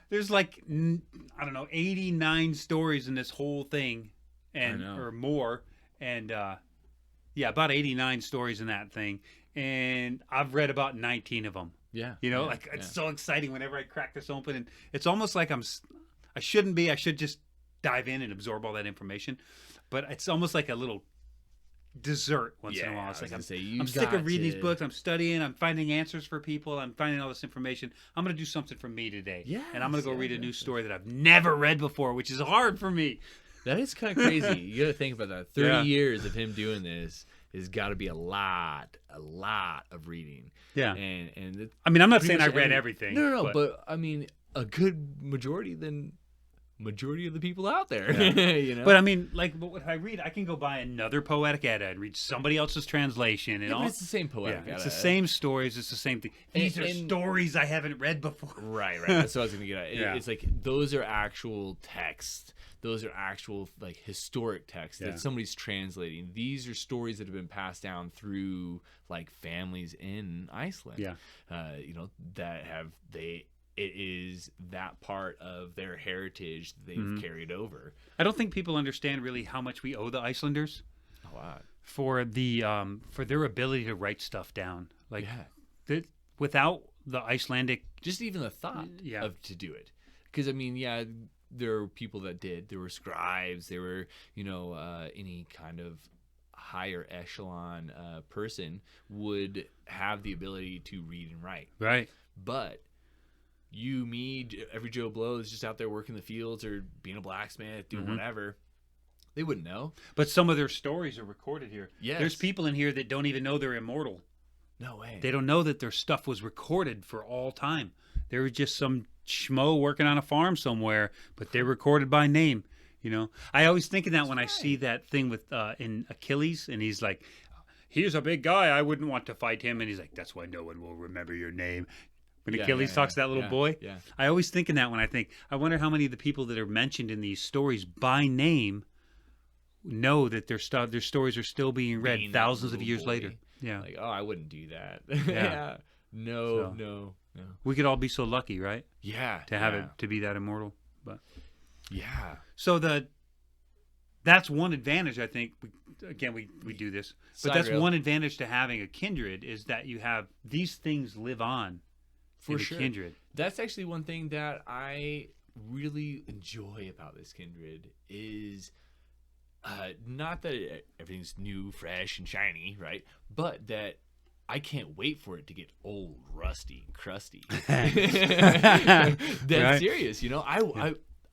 there's like I don't know 89 stories in this whole thing, and I know. or more, and about 89 stories in that thing, and I've read about 19 of them. Yeah. You know, yeah, like it's yeah. so exciting whenever I crack this open, and it's almost like I shouldn't be. I should just dive in and absorb all that information, but it's almost like a little dessert once in a Yeah, while. I It's was like gonna say, you I'm sick got of reading these to- books. I'm studying. I'm finding answers for people. I'm finding all this information. I'm going to do something for me today. And I'm going to go Yes, read a yes, new yes. story that I've never read before, which is hard for me. That is kind of crazy. You got to think about that. 30 Yeah. years of him doing this has got to be a lot of reading. Yeah. And it's I mean, I'm not pretty saying I much read everything. No, but I mean, a good majority of the people out there. Yeah. You know. But I mean, like, but what I read, I can go buy another poetic edda and read somebody else's translation and yeah, but all. it's the same poetic. It's edda. the same stories. It's the same thing. These are and- stories I haven't read before. Right. That's what I was gonna get at. Yeah. It's like those are actual texts. Those are actual like historic texts Yeah. that somebody's translating. These are stories that have been passed down through like families in Iceland. Yeah. That have it is that part of their heritage that they've carried over. I don't think people understand really how much we owe the Icelanders A lot. for their ability to write stuff down. Like, Yeah. without the Icelandic, Just even the thought Yeah. of to do it. Because I mean, yeah, there were people that did. There were scribes. There were, any kind of higher echelon person would have the ability to read and write. right? But you, me, every Joe Blow is just out there working the fields or being a blacksmith, doing whatever. They wouldn't know. But some of their stories are recorded here. Yes. There's people in here that don't even know they're immortal. No way. They don't know that their stuff was recorded for all time. They were just some schmo working on a farm somewhere, but they're recorded by name. You know, I always think of that when I see that thing with in Achilles, and he's like, "Here's a big guy. I wouldn't want to fight him." And he's like, "That's why no one will remember your name." When Achilles talks to that little boy, Yeah. I always think in that when I wonder how many of the people that are mentioned in these stories by name know that their stories are still being read Being that thousands of little years boy. later. Yeah. Like, oh, I wouldn't do that. Yeah. No, So- no. We could all be so lucky, right? Yeah. To have it, to be that immortal. But Yeah. so that's one advantage, I think. We do this, but that's Sidereal. one advantage to having a kindred is that you have these things live on For in a sure. kindred. That's actually one thing that I really enjoy about this kindred is not that everything's new, fresh, and shiny, right? But that I can't wait for it to get old, rusty, and crusty. That's Right. serious.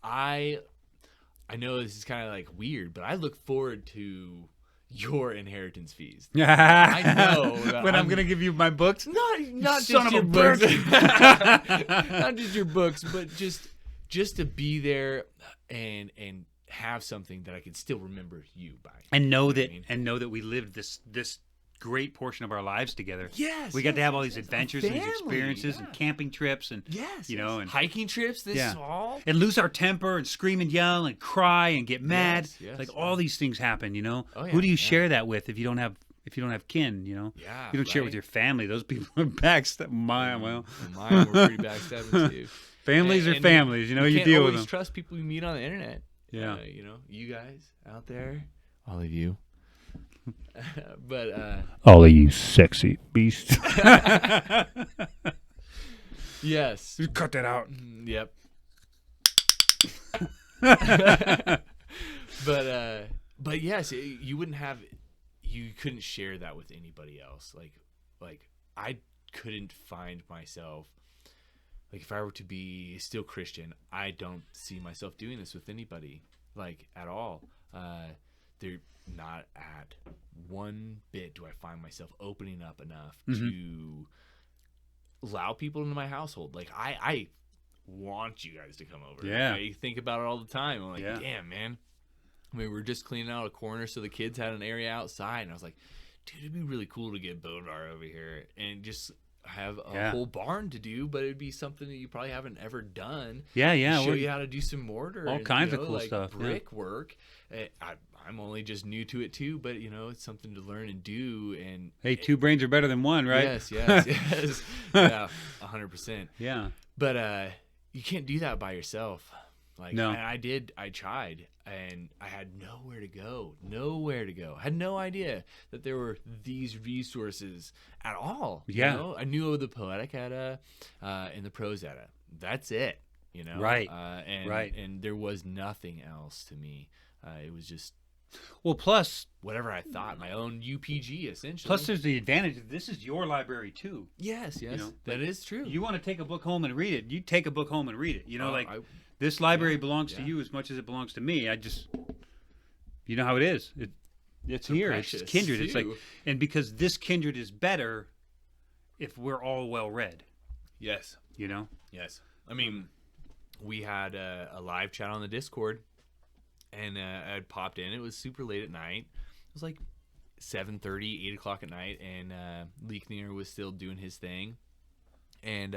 I know this is kind of like weird, but I look forward to your inheritance feast. I know that when I'm I'm- going to give you my books. Not Son just of your a books, bitch. not just your books, but just to be there and have something that I can still remember you by. And know You know what that I mean? and know that we lived this great portion of our lives together. Yes, we got to have all these adventures and these family, experiences and camping trips and and hiking trips this fall, and lose our temper and scream and yell and cry and get mad. Yes, all these things happen. Oh, who do you share that with if you don't have kin? You don't share it with your family. Those people are backstabbing. Mine were pretty backstabbing too. Families are families. You deal with them. Trust people you meet on the internet. Yeah. You guys out there, all of you. But all of you sexy beasts. Yes. Just cut that out. Yep. But yes, you couldn't share that with anybody else. Like I couldn't find myself. Like if I were to be still Christian, I don't see myself doing this with anybody, like at all. They're not at one bit do I find myself opening up enough to allow people into my household. Like I want you guys to come over. Yeah. I think about it all the time. I'm like, yeah. Damn, man. I mean, we're just cleaning out a corner so the kids had an area outside, and I was like, dude, it'd be really cool to get Bodvarr over here and just have a whole barn to do, but it'd be something that you probably haven't ever done. Show you how to do some mortar, all kinds of cool stuff, brickwork. I'm only just new to it too, but it's something to learn and do. And hey, two brains are better than one, right? Yes, yeah, 100%. Yeah, but you can't do that by yourself. No. And I tried, and I had nowhere to go. I had no idea that there were these resources at all. Yeah. I knew of the Poetic Edda and the Prose Edda. That's it. Right. And there was nothing else to me. It was just plus whatever I thought, my own UPG essentially. Plus, there's the advantage that this is your library too. Yes, that is true. You want to take a book home and read it, you take a book home and read it. This library belongs to you as much as it belongs to me. I just, how it is. It's so here. It's kindred. Too. It's like, and because this kindred is better if we're all well read. Yes. Yes. I mean, we had a live chat on the Discord, and I had popped in. It was super late at night. It was like 7:30, 8 o'clock at night, and Leekner was still doing his thing, and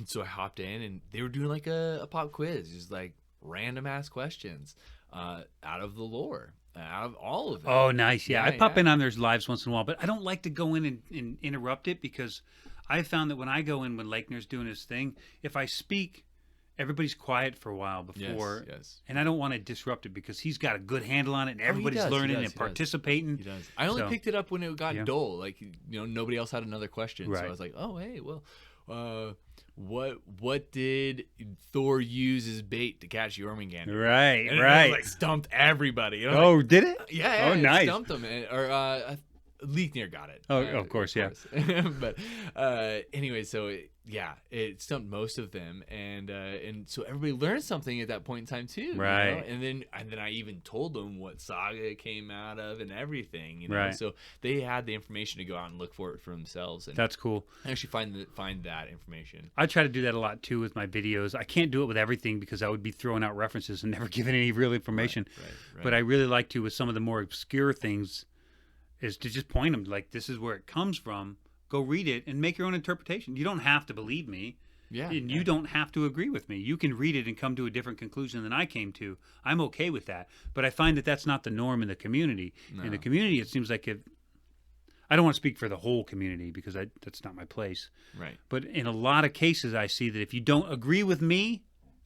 so I hopped in, and they were doing like a pop quiz, just like random ass questions out of the lore, out of all of it. Oh, nice. Yeah, I pop in on their lives once in a while, but I don't like to go in and interrupt it, because I found that when I go in when Leekner's doing his thing, if I speak, everybody's quiet for a while before. Yes. And I don't want to disrupt it, because he's got a good handle on it, and everybody's learning and participating. He does. I only picked it up when it got dull. Like, nobody else had another question. Right. So I was like, oh, hey, well, what did Thor use as bait to catch Jormungandr? Right, and right. It, like, stumped everybody. Did it? Yeah. Oh, nice. It stumped them. Or Leekner got it. Oh, of course, yeah. But anyway, so it stumped most of them, and so everybody learned something at that point in time too, right? And then I even told them what saga it came out of and everything, right? So they had the information to go out and look for it for themselves. And that's cool. Actually, find that information. I try to do that a lot too with my videos. I can't do it with everything, because I would be throwing out references and never giving any real information. Right. But I really like to with some of the more obscure things, is to just point them like, this is where it comes from. Go read it and make your own interpretation. You don't have to believe me. Yeah. And you don't have to agree with me. You can read it and come to a different conclusion than I came to. I'm okay with that. But I find that that's not the norm in the community. No. In the community, it seems like I don't want to speak for the whole community, because that's not my place. Right. But in a lot of cases, I see that if you don't agree with me,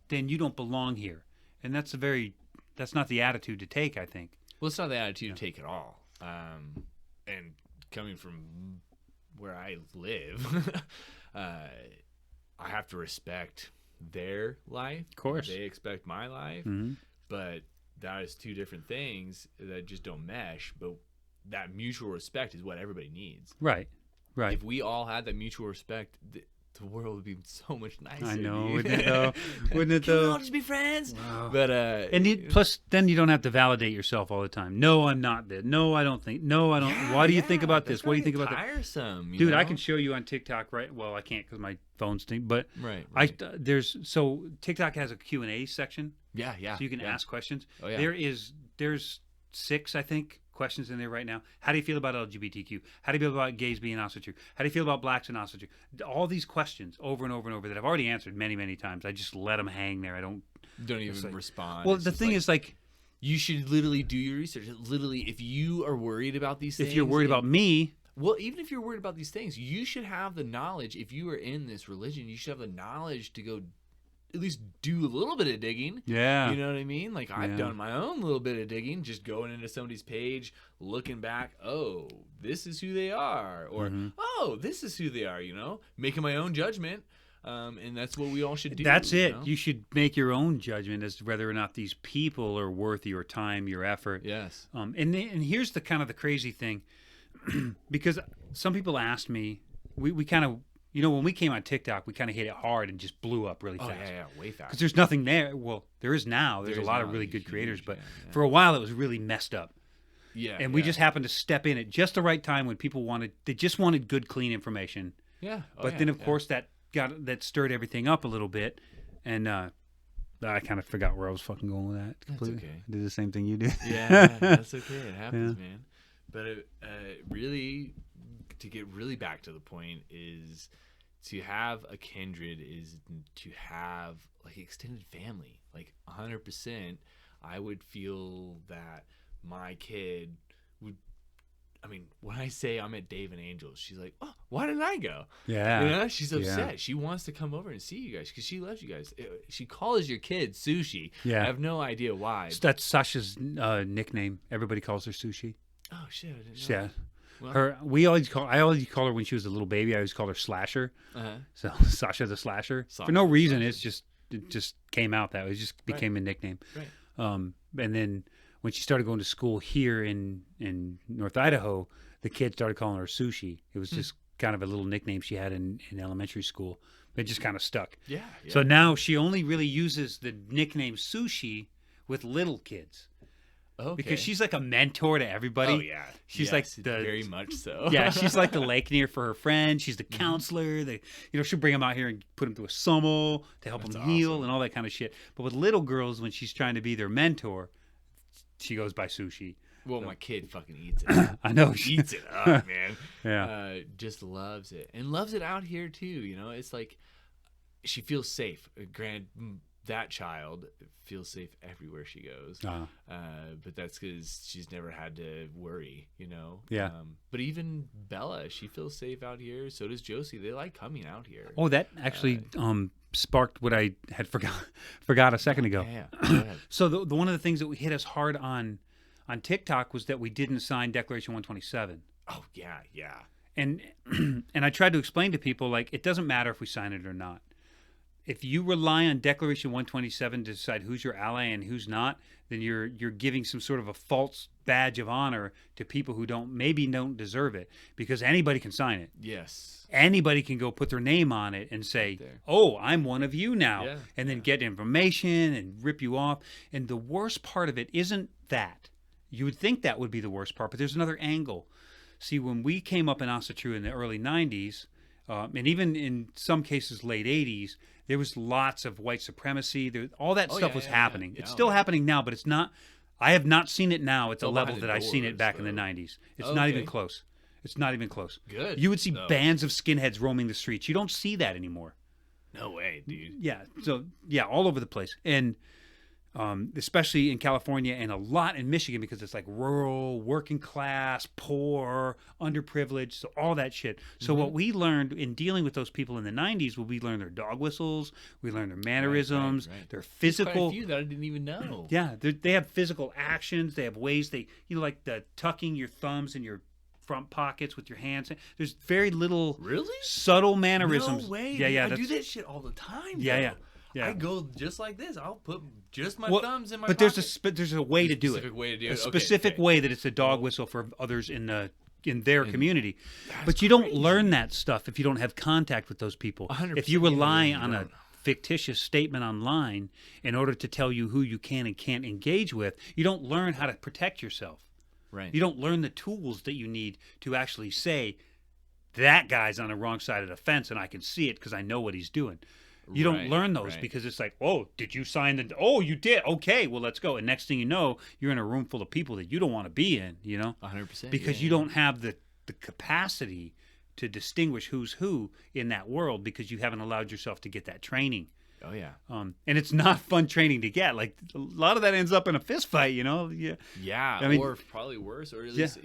then you don't belong here. And that's not the attitude to take, I think. Well, it's not the attitude to take at all. And coming from where I live, I have to respect their life. Of course. They expect my life. Mm-hmm. But that is two different things that just don't mesh. But that mutual respect is what everybody needs. Right. If we all had that mutual respect, the world would be so much nicer. I know, wouldn't it though? Wouldn't it though? Can we all just be friends? Wow. But plus, then you don't have to validate yourself all the time. No, I'm not that. No, I don't think. No, I don't. Why do you think about this? What do you think about that? Tiresome, dude. I can show you on TikTok, right? Well, I can't because my phone's stinks. But right. So TikTok has a Q&A section. Yeah. So you can ask questions. Oh yeah. There's 6, I think, questions in there right now. How do you feel about LGBTQ? How do you feel about gays being Asatru? How do you feel about blacks and Asatru? All these questions over and over and over that I've already answered many, many times. I just let them hang there. I don't even respond. Well, the thing is, like, you should literally do your research. Literally, if you are worried about these things, if you're worried about me, well, even if you're worried about these things, you should have the knowledge. If you are in this religion, you should have the knowledge to go at least do a little bit of digging. Yeah. You know what I mean? Like, I've done my own little bit of digging, just going into somebody's page, looking back, oh, this is who they are. Or, oh, this is who they are, you know? Making my own judgment. And that's what we all should do. That's it. You know? You should make your own judgment as to whether or not these people are worth your time, your effort. Yes. And here's the kind of the crazy thing. Because some people asked me, we kind of, you know, when we came on TikTok, we kind of hit it hard and just blew up really fast. Oh, yeah, way fast. Because there's nothing there. Well, there is now. There's a lot of really good creators. But for a while, it was really messed up. Yeah. And we just happened to step in at just the right time when people just wanted good, clean information. Yeah. But then, of course, that stirred everything up a little bit. And I kind of forgot where I was fucking going with that. Completely. That's okay. I did the same thing you did. Yeah, that's okay. It happens, man. But really, to get really back to the point, is to have a kindred is to have like extended family. Like 100%, I would feel that my kid would. I mean, when I say I'm at Dave and Angel's, she's like, "Oh, why didn't I go?" Yeah, you know, she's upset. Yeah. She wants to come over and see you guys because she loves you guys. She calls your kid Sushi. Yeah, I have no idea why. That's Sasha's nickname. Everybody calls her Sushi. Oh shit! I didn't know. Yeah. Well, I always call her when she was a little baby. I always called her Slasher. So Sasha the Slasher. For no reason. It just came out that way. It just became a nickname. Right. And then when she started going to school here in North Idaho, the kids started calling her Sushi. It was just kind of a little nickname she had in elementary school. It just kind of stuck. Yeah. So now she only really uses the nickname Sushi with little kids. Okay. Because she's like a mentor to everybody. Oh yeah, she's like very much so. Yeah, she's like the lake near for her friend. She's the counselor. She'll bring them out here and put them through a summel to help them heal and all that kind of shit. But with little girls, when she's trying to be their mentor, she goes by Sushi. Well, my kid fucking eats it. I know. Eats it up, man. Yeah. Just loves it and loves it out here too. You know, it's like she feels safe. That child feels safe everywhere she goes. But that's because she's never had to worry, you know? Yeah. But even Bella, she feels safe out here. So does Josie. They like coming out here. Oh, that actually sparked what I had forgot a second ago. Yeah. Go ahead. So the one of the things that hit us hard on TikTok was that we didn't sign Declaration 127. Oh, yeah. And I tried to explain to people, like, it doesn't matter if we sign it or not. If you rely on Declaration 127 to decide who's your ally and who's not, then you're giving some sort of a false badge of honor to people who maybe don't deserve it, because anybody can sign it. Yes. Anybody can go put their name on it and say, "Oh, I'm one of you now," and then get information and rip you off. And the worst part of it isn't that. You would think that would be the worst part, but there's another angle. See, when we came up in Asatru in the early 90s, and even in some cases late 80s, there was lots of white supremacy. All that stuff was happening. It's still happening now, but it's not. I have not seen it now at the level that I've seen it back in the 90s. It's not even close. It's not even close. Good. You would see bands of skinheads roaming the streets. You don't see that anymore. No way, dude. Yeah. So, yeah, all over the place. And especially in California and a lot in Michigan, because it's like rural, working class, poor, underprivileged, so all that shit. So what we learned in dealing with those people in the 90s, we learned their dog whistles, we learned their mannerisms, their physical. There's quite a few that I didn't even know. Yeah, they have physical actions. They have ways like the tucking your thumbs in your front pockets with your hands. There's very little subtle mannerisms. No way. Yeah. I do that shit all the time. Yeah. I go just like this. I'll put just my thumbs in my pocket. But there's a way to do it. A specific way that it's a dog whistle for others in their community. But you don't learn that stuff if you don't have contact with those people. 100%. If you rely on a fictitious statement online in order to tell you who you can and can't engage with, you don't learn how to protect yourself. Right. You don't learn the tools that you need to actually say, that guy's on the wrong side of the fence and I can see it because I know what he's doing. You don't learn those because it's like, oh, did you sign the? Oh, you did. Okay, well, let's go. And next thing you know, you're in a room full of people that you don't want to be in. 100%. Because you don't have the capacity to distinguish who's who in that world because you haven't allowed yourself to get that training. Oh yeah. And it's not fun training to get. Like a lot of that ends up in a fist fight. Yeah. Yeah. I mean, or probably worse, or at least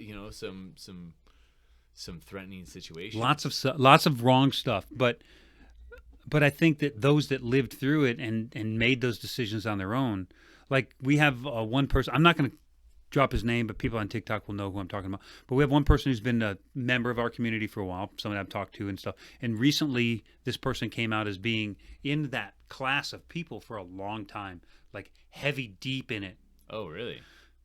some threatening situations. Lots of wrong stuff, but I think that those that lived through it and made those decisions on their own, like we have one person, I'm not going to drop his name, but people on TikTok will know who I'm talking about. But we have one person who's been a member of our community for a while, someone I've talked to and stuff. And recently, this person came out as being in that class of people for a long time, like heavy deep in it. Oh, really?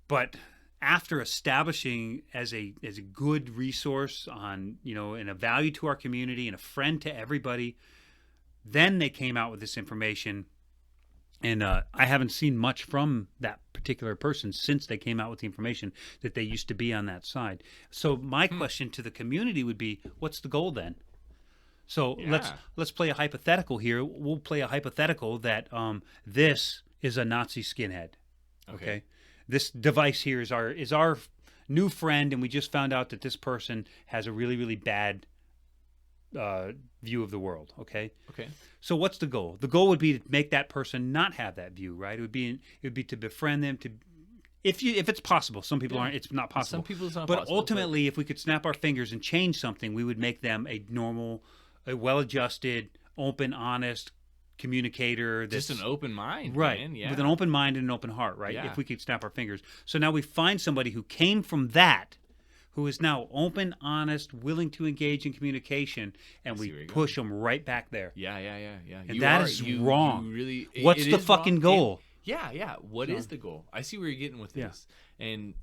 But after establishing as a good resource on, and a value to our community and a friend to everybody, then they came out with this information. And I haven't seen much from that particular person since they came out with the information that they used to be on that side. So my question to the community would be, what's the goal then? So let's play a hypothetical here. We'll play a hypothetical that this is a Nazi skinhead. Okay. This device here is our new friend, and we just found out that this person has a really, really bad view of the world. Okay. So what's the goal? The goal would be to make that person not have that view, right? It would be to befriend them, to if it's possible. Some people aren't. It's not possible. Some people it's not but possible. Ultimately, if we could snap our fingers and change something, we would make them a normal, a well-adjusted, open, honest communicator. Just an open mind, right? Man. Yeah. With an open mind and an open heart, right? Yeah. If we could snap our fingers. So now we find somebody who came from that, who is now open, honest, willing to engage in communication, and we push them right back there. Yeah. And that is wrong. What's the fucking goal? What is the goal? I see where you're getting with this, and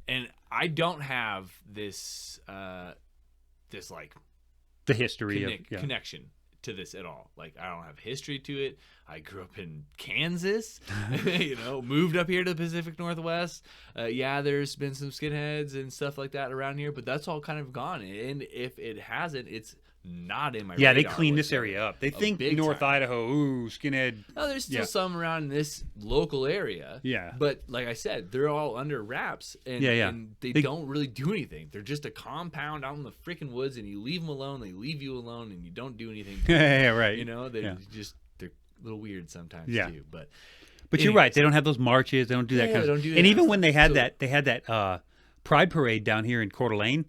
I don't have this like the history connection to this at all. Like I don't have history to it. I grew up in Kansas, moved up here to the Pacific Northwest. There's been some skinheads and stuff like that around here, but that's all kind of gone. And if it hasn't, it's not in my radar. They cleaned this area up. They think North Idaho, ooh, skinhead. No, there's still some around this local area. Yeah. But like I said, they're all under wraps, and, and they don't really do anything. They're just a compound out in the freaking woods, and you leave them alone, they leave you alone, and you don't do anything. Right. They're a little weird sometimes too. But anyways, you're right. They don't have those marches. They don't do that kind of stuff. And even when they had that Pride Parade down here in Coeur d'Alene,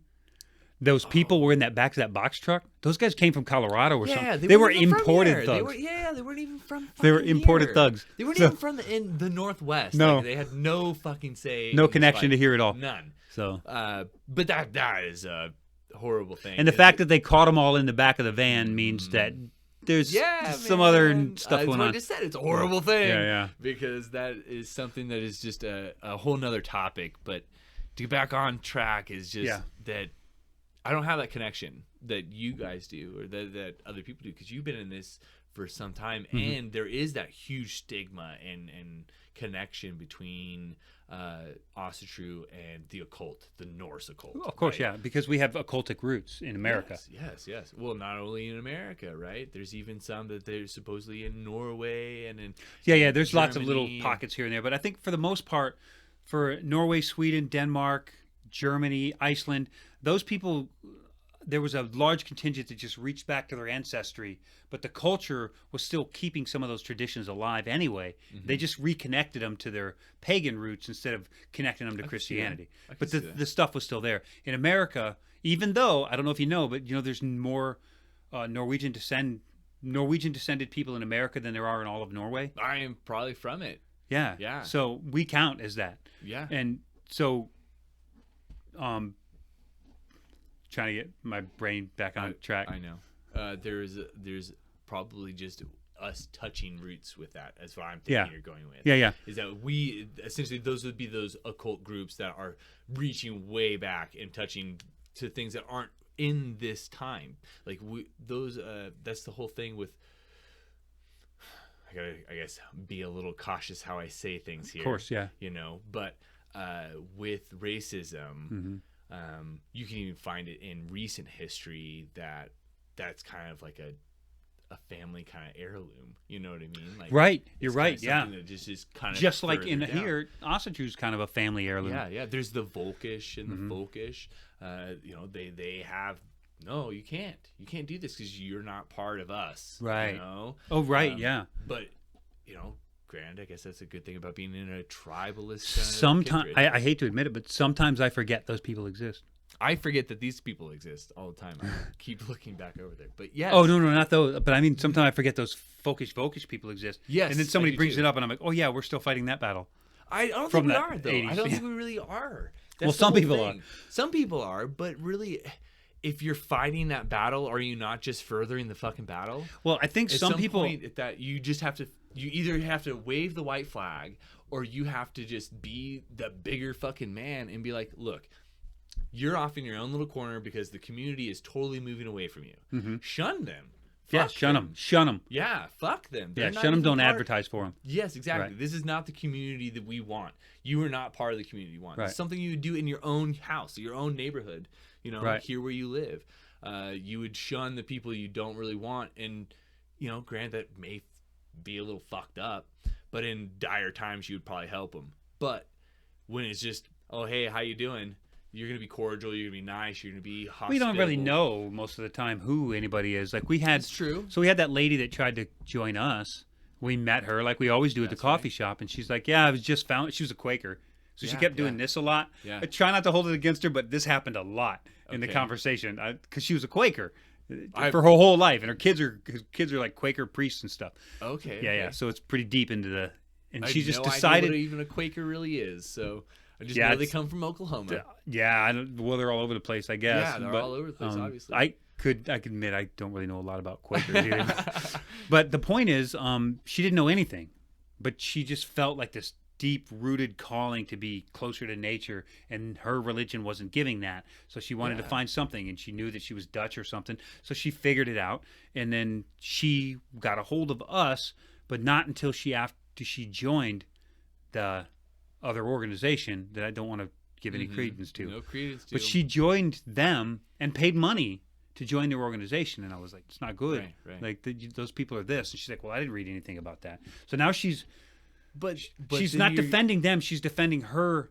those people were in that back of that box truck. Those guys came from Colorado or something. They were imported thugs. They weren't even from. They were imported thugs. They weren't even from the Northwest. No, they had no fucking say. No connection to here at all. None. So, but that is a horrible thing. And the fact that they caught them all in the back of the van means that there's some other stuff going on. I just said it's a horrible thing. Yeah. Because that is something that is just a whole nother topic. But to get back on track is just that. I don't have that connection that you guys do or that other people do because you've been in this for some time, and there is that huge stigma and connection between Asatru and the occult, the Norse occult. Of course, because we have occultic roots in America. Yes. Well, not only in America, right? There's even some that they're supposedly in Norway and in There's Germany. Lots of little pockets here and there, but I think for the most part, for Norway, Sweden, Denmark, Germany, Iceland, those people, there was a large contingent that just reached back to their ancestry, but the culture was still keeping some of those traditions alive anyway. They just reconnected them to their pagan roots instead of connecting them to Christianity. But the stuff was still there. In America, even though, I don't know if you know, but there's more Norwegian descended people in America than there are in all of Norway. I am probably from it. Yeah. So we count as that. Yeah. And so trying to get my brain back on track. I know. There's probably just us touching roots with that. That's what I'm thinking you're going with. Yeah. Is that we essentially those would be those occult groups that are reaching way back and touching to things that aren't in this time. Like that's the whole thing with. I gotta, I guess, be a little cautious how I say things here. Of course, yeah. But with racism. You can even find it in recent history that's kind of like a a family kind of heirloom. You know what I mean? Like, right. You're it's right. kinda Yeah. something that just is kind of Just like in further down. here, Asatru's kind of a family heirloom. Yeah. There's the Volkish and the Folkish. They have. No, you can't. You can't do this because you're not part of us. Right. You know? Oh, right. Yeah. But granted, I guess that's a good thing about being in a tribalist. Sometimes I hate to admit it, but sometimes I forget those people exist. I forget that these people exist all the time. I keep looking back over there. But yes. Oh, no, not those. But I mean, sometimes I forget those Volkish people exist. Yes, and then I somebody do brings too. it up, and I'm like, oh yeah, we're still fighting that battle. I don't From think we the are, though. 80s, I don't yeah. think we really are. Well, That's the some whole people thing. Some people are, but really, if you're fighting that battle, are you not just furthering the fucking battle? Well, I think At some people. point that you just have to, you either have to wave the white flag, or you have to just be the bigger fucking man and be like, look, you're off in your own little corner because the community is totally moving away from you. Shun them. Yeah, Fuck shun them. Shun them. Yeah, fuck them. They're Yeah, not shun them. even Don't part- advertise for them. Yes, exactly. Right. This is not the community that we want. You are not part of the community we want. Right. It's something you would do in your own house, your own neighborhood, Right. here where you live. You would shun the people you don't really want. And, granted, that may be a little fucked up, but in dire times, you would probably help them. But when it's just, oh, hey, how you doing? You're going to be cordial. You're going to be nice. You're going to be hospitable. We don't really know most of the time who anybody is. Like we had. That's true. So we had that lady that tried to join us. We met her like we always do at the That's coffee right. shop, and she's like, "Yeah, I was just found." She was a Quaker, so she Yeah, kept doing yeah. this a lot. Yeah. I try not to hold it against her, but this happened a lot in the Okay. conversation because she was a Quaker I- for her whole life, and her kids are like Quaker priests and stuff. Okay. Yeah. So it's pretty deep into the. And I she have just no idea decided. what even a Quaker really is. So I just Yeah, know they it's- come from Oklahoma. Yeah, well, they're all over the place, I guess. Yeah, they're but, all over the place, obviously. I could admit I don't really know a lot about Quakers either. But the point is, she didn't know anything, but she just felt like this deep-rooted calling to be closer to nature, and her religion wasn't giving that. So she wanted to find something, and she knew that she was Dutch or something. So she figured it out, and then she got a hold of us, but not until after she joined the other organization that I don't want to give any credence to. No credence to But them. she joined them and paid money to join their organization, and I was like, it's not good. Right. Like those people are this, and she's like, well, I didn't read anything about that. So now she's she's then not you're- defending them; she's defending her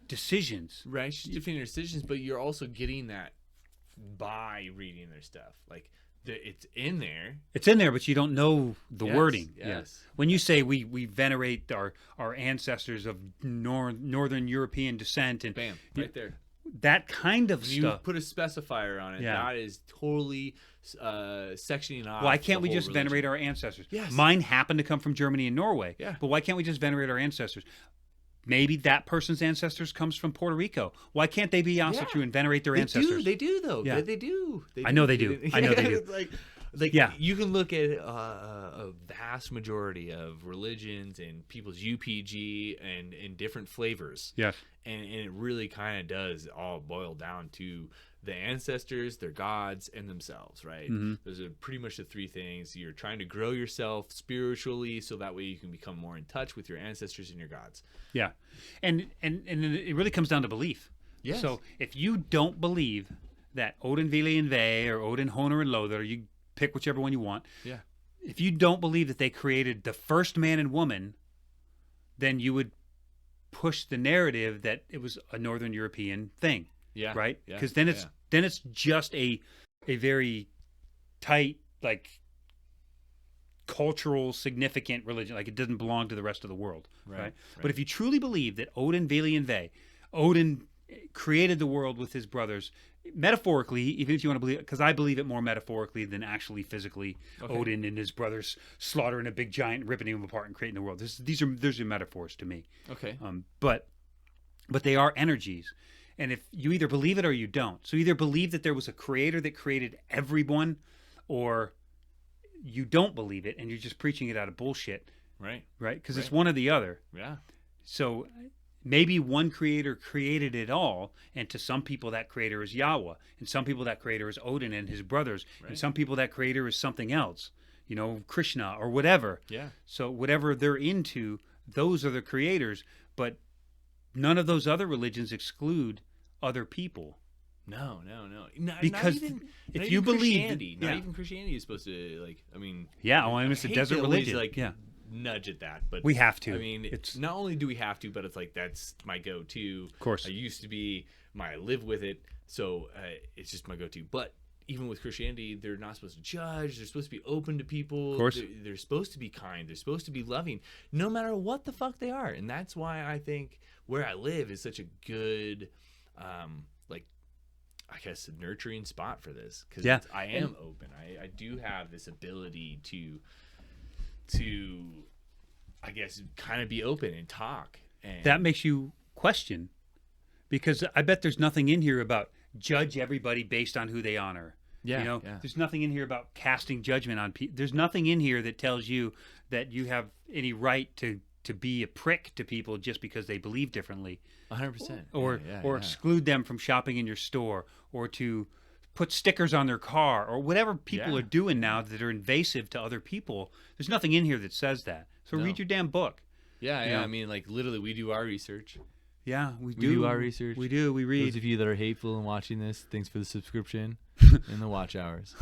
decisions. Right, she's defending her decisions, but you're also getting that by reading their stuff. Like, it's in there. It's in there, but you don't know the Yes, wording. yes. Yeah. When you say we venerate our ancestors of northern European descent, and Bam, right there. that kind of You stuff. put a specifier on it. Yeah. That is totally sectioning off. Why can't the we whole just religion. venerate our ancestors? Yes. Mine happened to come from Germany and Norway. Yeah. But why can't we just venerate our ancestors? Maybe that person's ancestors comes from Puerto Rico. Why can't they be Asatru and venerate their ancestors? They do, though. Yeah. They do. I know they do. I know they do. Like Yeah. you can look at a vast majority of religions and people's UPG and in different flavors. Yes. And it really kind of does all boil down to the ancestors, their gods, and themselves, right? Mm-hmm. Those are pretty much the three things. You're trying to grow yourself spiritually so that way you can become more in touch with your ancestors and your gods. Yeah. And it really comes down to belief. Yes. So if you don't believe that Odin, Vili, and Ve, or Odin, Honor, and Lothar, you pick whichever one you want. Yeah. If you don't believe that they created the first man and woman, then you would push the narrative that it was a Northern European thing. Yeah. Right? Yeah. Because then it's just a very tight, like, cultural significant religion. Like, it doesn't belong to the rest of the world. Right. But if you truly believe that Odin, Vili, and Ve, Odin created the world with his brothers, metaphorically, even if you want to believe it, because I believe it more metaphorically than actually physically. Okay. Odin and his brothers slaughtering a big giant, ripping him apart, and creating the world. These are metaphors to me. Okay. But they are energies, and if you either believe it or you don't. So either believe that there was a creator that created everyone, or you don't believe it and you're just preaching it out of bullshit. Right. Right? Because it's Right. one or the other. Yeah. So maybe one creator created it all, and to some people that creator is Yahweh, and some people that creator is Odin and his brothers, and Right. some people that creator is something else, Krishna or whatever. Yeah. So whatever they're into, those are the creators, but none of those other religions exclude other people. No. Because if you believe, not even Christianity is supposed to like. I mean, it's a desert religion. Nudge at that, but we have to. I mean, it's not only do we have to, but it's like that's my go-to. Of course, I used to be. I live with it, so it's just my go-to. But even with Christianity, they're not supposed to judge. They're supposed to be open to people. Of course, they're supposed to be kind. They're supposed to be loving, no matter what the fuck they are. And that's why I think where I live is such a good, I guess, a nurturing spot for this, because I am open. I do have this ability to I guess kind of be open and talk. And that makes you question, because I bet there's nothing in here about judge everybody based on who they honor. There's nothing in here about casting judgment on people. There's nothing in here that tells you that you have any right to be a prick to people just because they believe differently. 100%. Or exclude them from shopping in your store, or to put stickers on their car, or whatever people are doing now that are invasive to other people. There's nothing in here that says that. So read your damn book. I mean, like, literally, we do our research. Yeah, we do. We do our research. We do. We read. Those of you that are hateful and watching this, thanks for the subscription and the watch hours.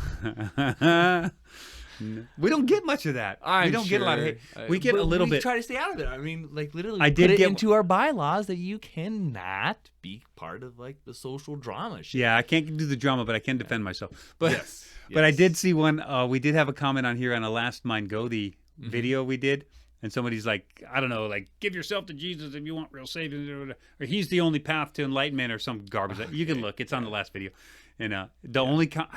We don't get much of that. We don't get a lot of hate. We get a little bit. We try to stay out of it. I mean, like, literally, I put it into our bylaws that you cannot be part of, like, the social drama shit. Yeah, I can't do the drama, but I can defend myself. But yes. But I did see one. We did have a comment on here on a Last Mind Gothi video we did. And somebody's like, I don't know, like, give yourself to Jesus if you want real saving, or he's the only path to enlightenment, or some garbage. You can look. It's on the last video. And I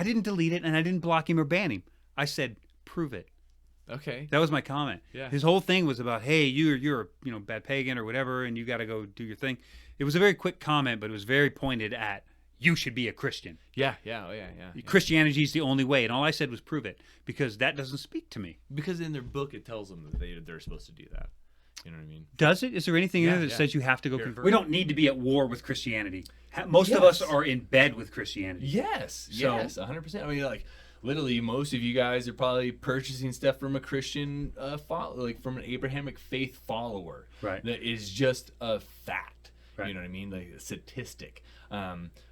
didn't delete it, and I didn't block him or ban him. I said, prove it. Okay. That was my comment. Yeah. His whole thing was about, hey, you're a bad pagan or whatever, and you got to go do your thing. It was a very quick comment, but it was very pointed at, you should be a Christian. Yeah. Christianity is the only way. And all I said was prove it, because that doesn't speak to me. Because in their book, it tells them that they're supposed to do that. You know what I mean? Does it? Is there anything in there that says you have to go convert? We don't need to be at war with Christianity. Most of us are in bed with Christianity. Yes, 100%. I mean, like, literally, most of you guys are probably purchasing stuff from a Christian, from an Abrahamic faith follower. Right. That is just a fact. Right. You know what I mean? Like a statistic.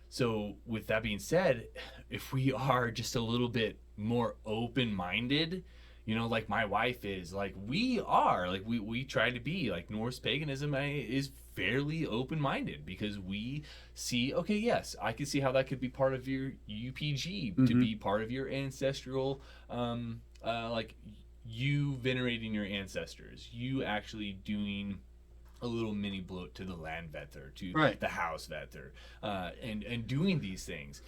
So with that being said, if we are just a little bit more open-minded, like my wife is, like we are, like we try to be, like Norse paganism is fairly open-minded, because we see, okay, yes, I can see how that could be part of your UPG, to be part of your ancestral, like you venerating your ancestors, you actually doing a little mini bloat to the land vetter, to the house vetter, and doing these things.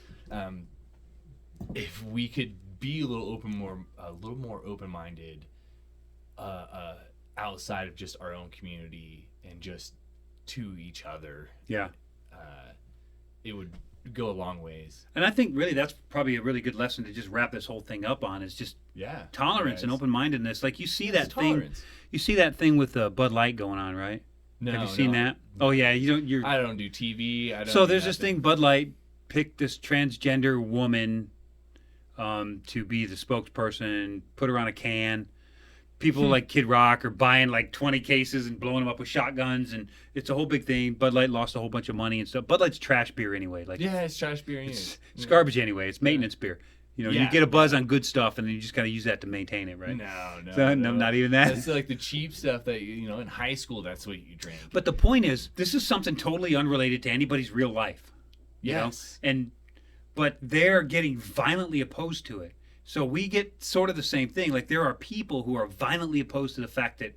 If we could be a little more open-minded, outside of just our own community and just to each other, it would go a long ways. And I think really that's probably a really good lesson to just wrap this whole thing up on, is just tolerance and open-mindedness. Like you see that thing with Bud Light going on, right? No, have you seen that? Oh yeah, I don't do TV. There's this thing. Bud Light picked this transgender woman to be the spokesperson, put her on a can. People like Kid Rock are buying like 20 cases and blowing them up with shotguns, and it's a whole big thing. Bud Light lost a whole bunch of money and stuff. Bud Light's trash beer anyway. Like, it's trash beer. It's garbage anyway. It's maintenance beer. You get a buzz on good stuff, and then you just gotta use that to maintain it, right? No, not even that. That's like the cheap stuff that in high school. That's what you drink. But the point is, this is something totally unrelated to anybody's real life. Yes. But they're getting violently opposed to it. So we get sort of the same thing. Like, there are people who are violently opposed to the fact that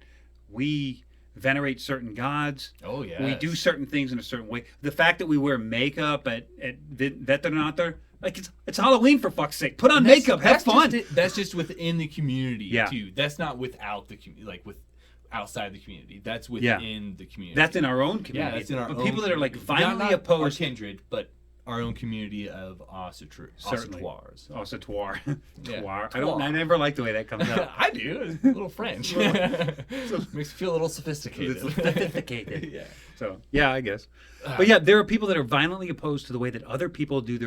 we venerate certain gods. Oh yeah. We do certain things in a certain way. The fact that we wear makeup at Veterinator. Like, it's Halloween, for fuck's sake. Put on makeup, have fun. That's just within the community too. That's not without the community, outside the community. That's within the community. That's in our own community. Yeah, that's in our own. But people that are like violently opposed. Our kindred, but our own community of Asatru. Asatruars. Asatru. Yeah. I never like the way that comes out. I do. It's a little French. Makes me feel a little sophisticated. Yeah. So, yeah, I guess. But there are people that are violently opposed to the way that other people do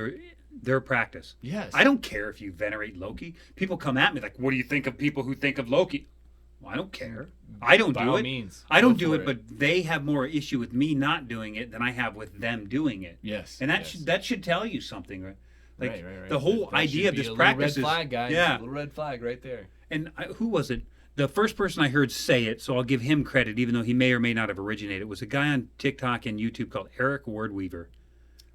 their practice. Yes. I don't care if you venerate Loki. People come at me like, what do you think of people who think of Loki? Well, I don't care. I don't By do all it. means, I don't go do for it, but they have more issue with me not doing it than I have with them doing it. Yes. And that yes. that should tell you something, right? Like right. the whole That idea should of be this a practice little red is flag, guys. yeah. A little red flag right there. And who was it? The first person I heard say it, so I'll give him credit, even though he may or may not have originated, was a guy on TikTok and YouTube called Eric Wordweaver.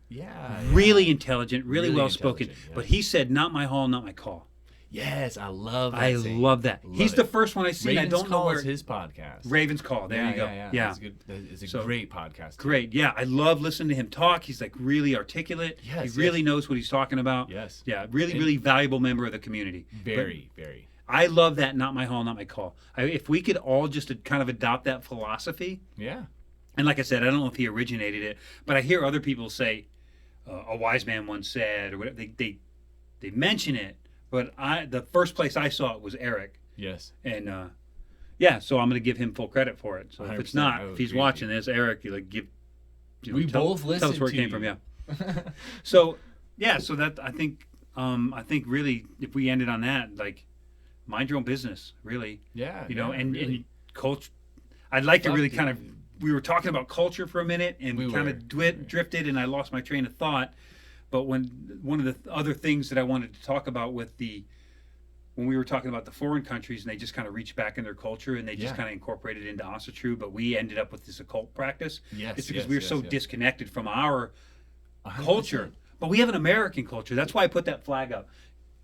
Yeah. Really intelligent, really well spoken. intelligent, But he said, "Not my hall, not my call." Yes, I love that. I saying. love that. Love He's it. the first one I seen. Raven's I don't know Call where is his podcast. Raven's Call. There you go. Yeah. That's good. It's a So, great podcast. Great. Yeah, I love listening to him talk. He's like really articulate. Yes, he really knows what he's talking about. Yes. Yeah, really valuable member of the community. Very. I love that. Not my hall, not my call. If we could all just kind of adopt that philosophy. Yeah. And like I said, I don't know if he originated it, but I hear other people say, a wise man once said, or whatever. They mention it, but the first place I saw it was Eric. Yes. And yeah, so I'm going to give him full credit for it. So if it's 100%, not, I would if he's agree watching this, Eric, you like give. We both tell listened us where it to came you. from. Yeah. So yeah, so that I think really, if we ended on that, like, mind your own business, really. Yeah. You know, and really. culture. I'd like to Fuck really it. kind of. We were talking about culture for a minute, and we kind of drifted, and I lost my train of thought. But one of the other things that I wanted to talk about when we were talking about the foreign countries, and they just kind of reached back in their culture, and they just kind of incorporated it into Asatru, but we ended up with this occult practice. Yes. It's because we were so disconnected from our 100%. culture. But we have an American culture. That's why I put that flag up.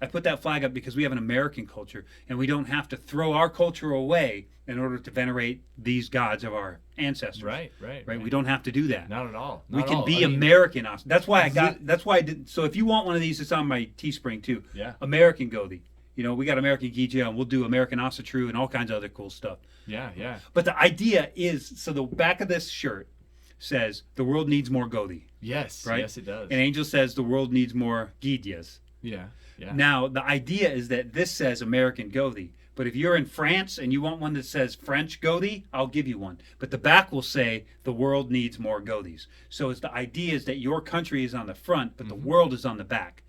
I put that flag up because we have an American culture, and we don't have to throw our culture away in order to venerate these gods of our ancestors. Right. We don't have to do that. Not at all. We can be American. That's why that's why I did. So if you want one of these, it's on my Teespring too. Yeah. American Gothi. You know, we got American Gija, and we'll do American Asatru and all kinds of other cool stuff. Yeah. But the idea is, so the back of this shirt says, "The world needs more Gothi." Yes. Right? Yes, it does. And Angel says, "The world needs more Gidyas." Yeah. Now, the idea is that this says American Gothi. But if you're in France and you want one that says French Gothi, I'll give you one. But the back will say, "The world needs more Gothis." So it's the idea is that your country is on the front, but the world is on the back.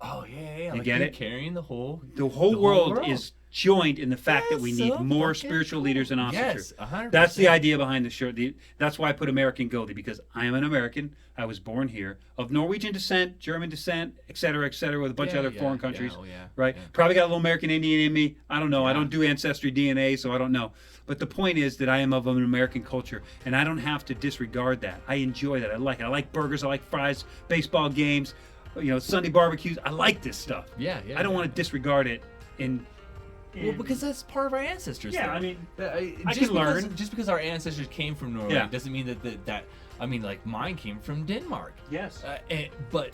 Oh, yeah. You get it? Carrying the whole world is joined in the fact that we need so more fucking spiritual cool. leaders in Asatru. Yes, 100%. That's the idea behind the shirt. That's why I put American Gothi, because I am an American. I was born here, of Norwegian descent, German descent, et cetera, with a bunch of other foreign countries. Right? Yeah. Probably got a little American Indian in me. I don't know. I don't do ancestry DNA, so I don't know. But the point is that I am of an American culture, and I don't have to disregard that. I enjoy that. I like it. I like burgers. I like fries, baseball games, Sunday barbecues. I like this stuff. Yeah. I don't want to disregard it Well, because that's part of our ancestors. Yeah, though. I mean, I can learn. Just because our ancestors came from Norway doesn't mean that I mean, like, mine came from Denmark. Yes. But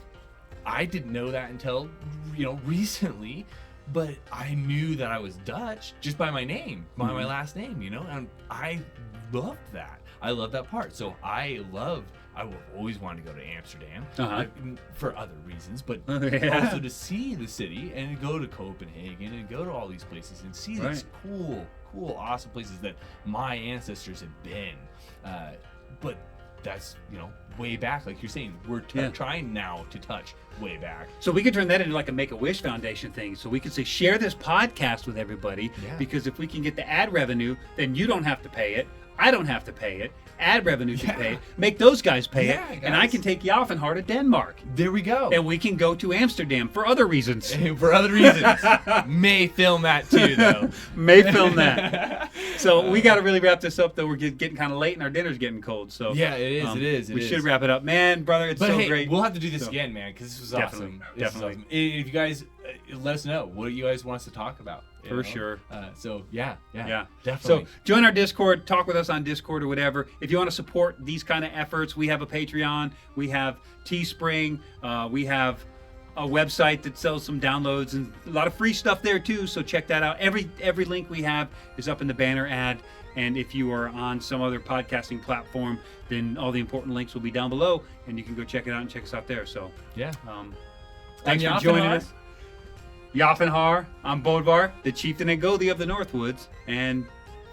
I didn't know that until recently. But I knew that I was Dutch just by my name, by my last name. And I loved that. I love that part. So I always wanted to go to Amsterdam for other reasons, but also to see the city and go to Copenhagen and go to all these places and see these cool, awesome places that my ancestors had been. But that's, way back, like you're saying, we're trying now to touch way back. So we could turn that into like a Make-A-Wish Foundation thing. So we could say, share this podcast with everybody, because if we can get the ad revenue, then you don't have to pay it. I don't have to pay it. Ad revenue can pay it. Make those guys pay it. Guys. And I can take Jafnhar to Denmark. There we go. And we can go to Amsterdam for other reasons. May film that too, though. May film that. So we got to really wrap this up, though. We're getting kind of late and our dinner's getting cold. So yeah, it is. We should wrap it up. Man, brother, it's so great. We'll have to do this again, man, because this was awesome. Definitely. Awesome. If you guys let us know what you guys want us to talk about. For sure. So yeah, So definitely. join our Discord, talk with us on Discord or whatever. If you want to support these kind of efforts, we have a Patreon, we have Teespring, we have a website that sells some downloads and a lot of free stuff there too. So check that out. Every link we have is up in the banner ad. And if you are on some other podcasting platform, then all the important links will be down below, and you can go check it out and check us out there. So thanks for joining us. Jafnhar, I'm Bodvarr, the chieftain and Gothi of the Northwoods, and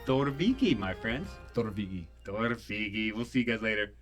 þórr viki, my friends. þórr viki. We'll see you guys later.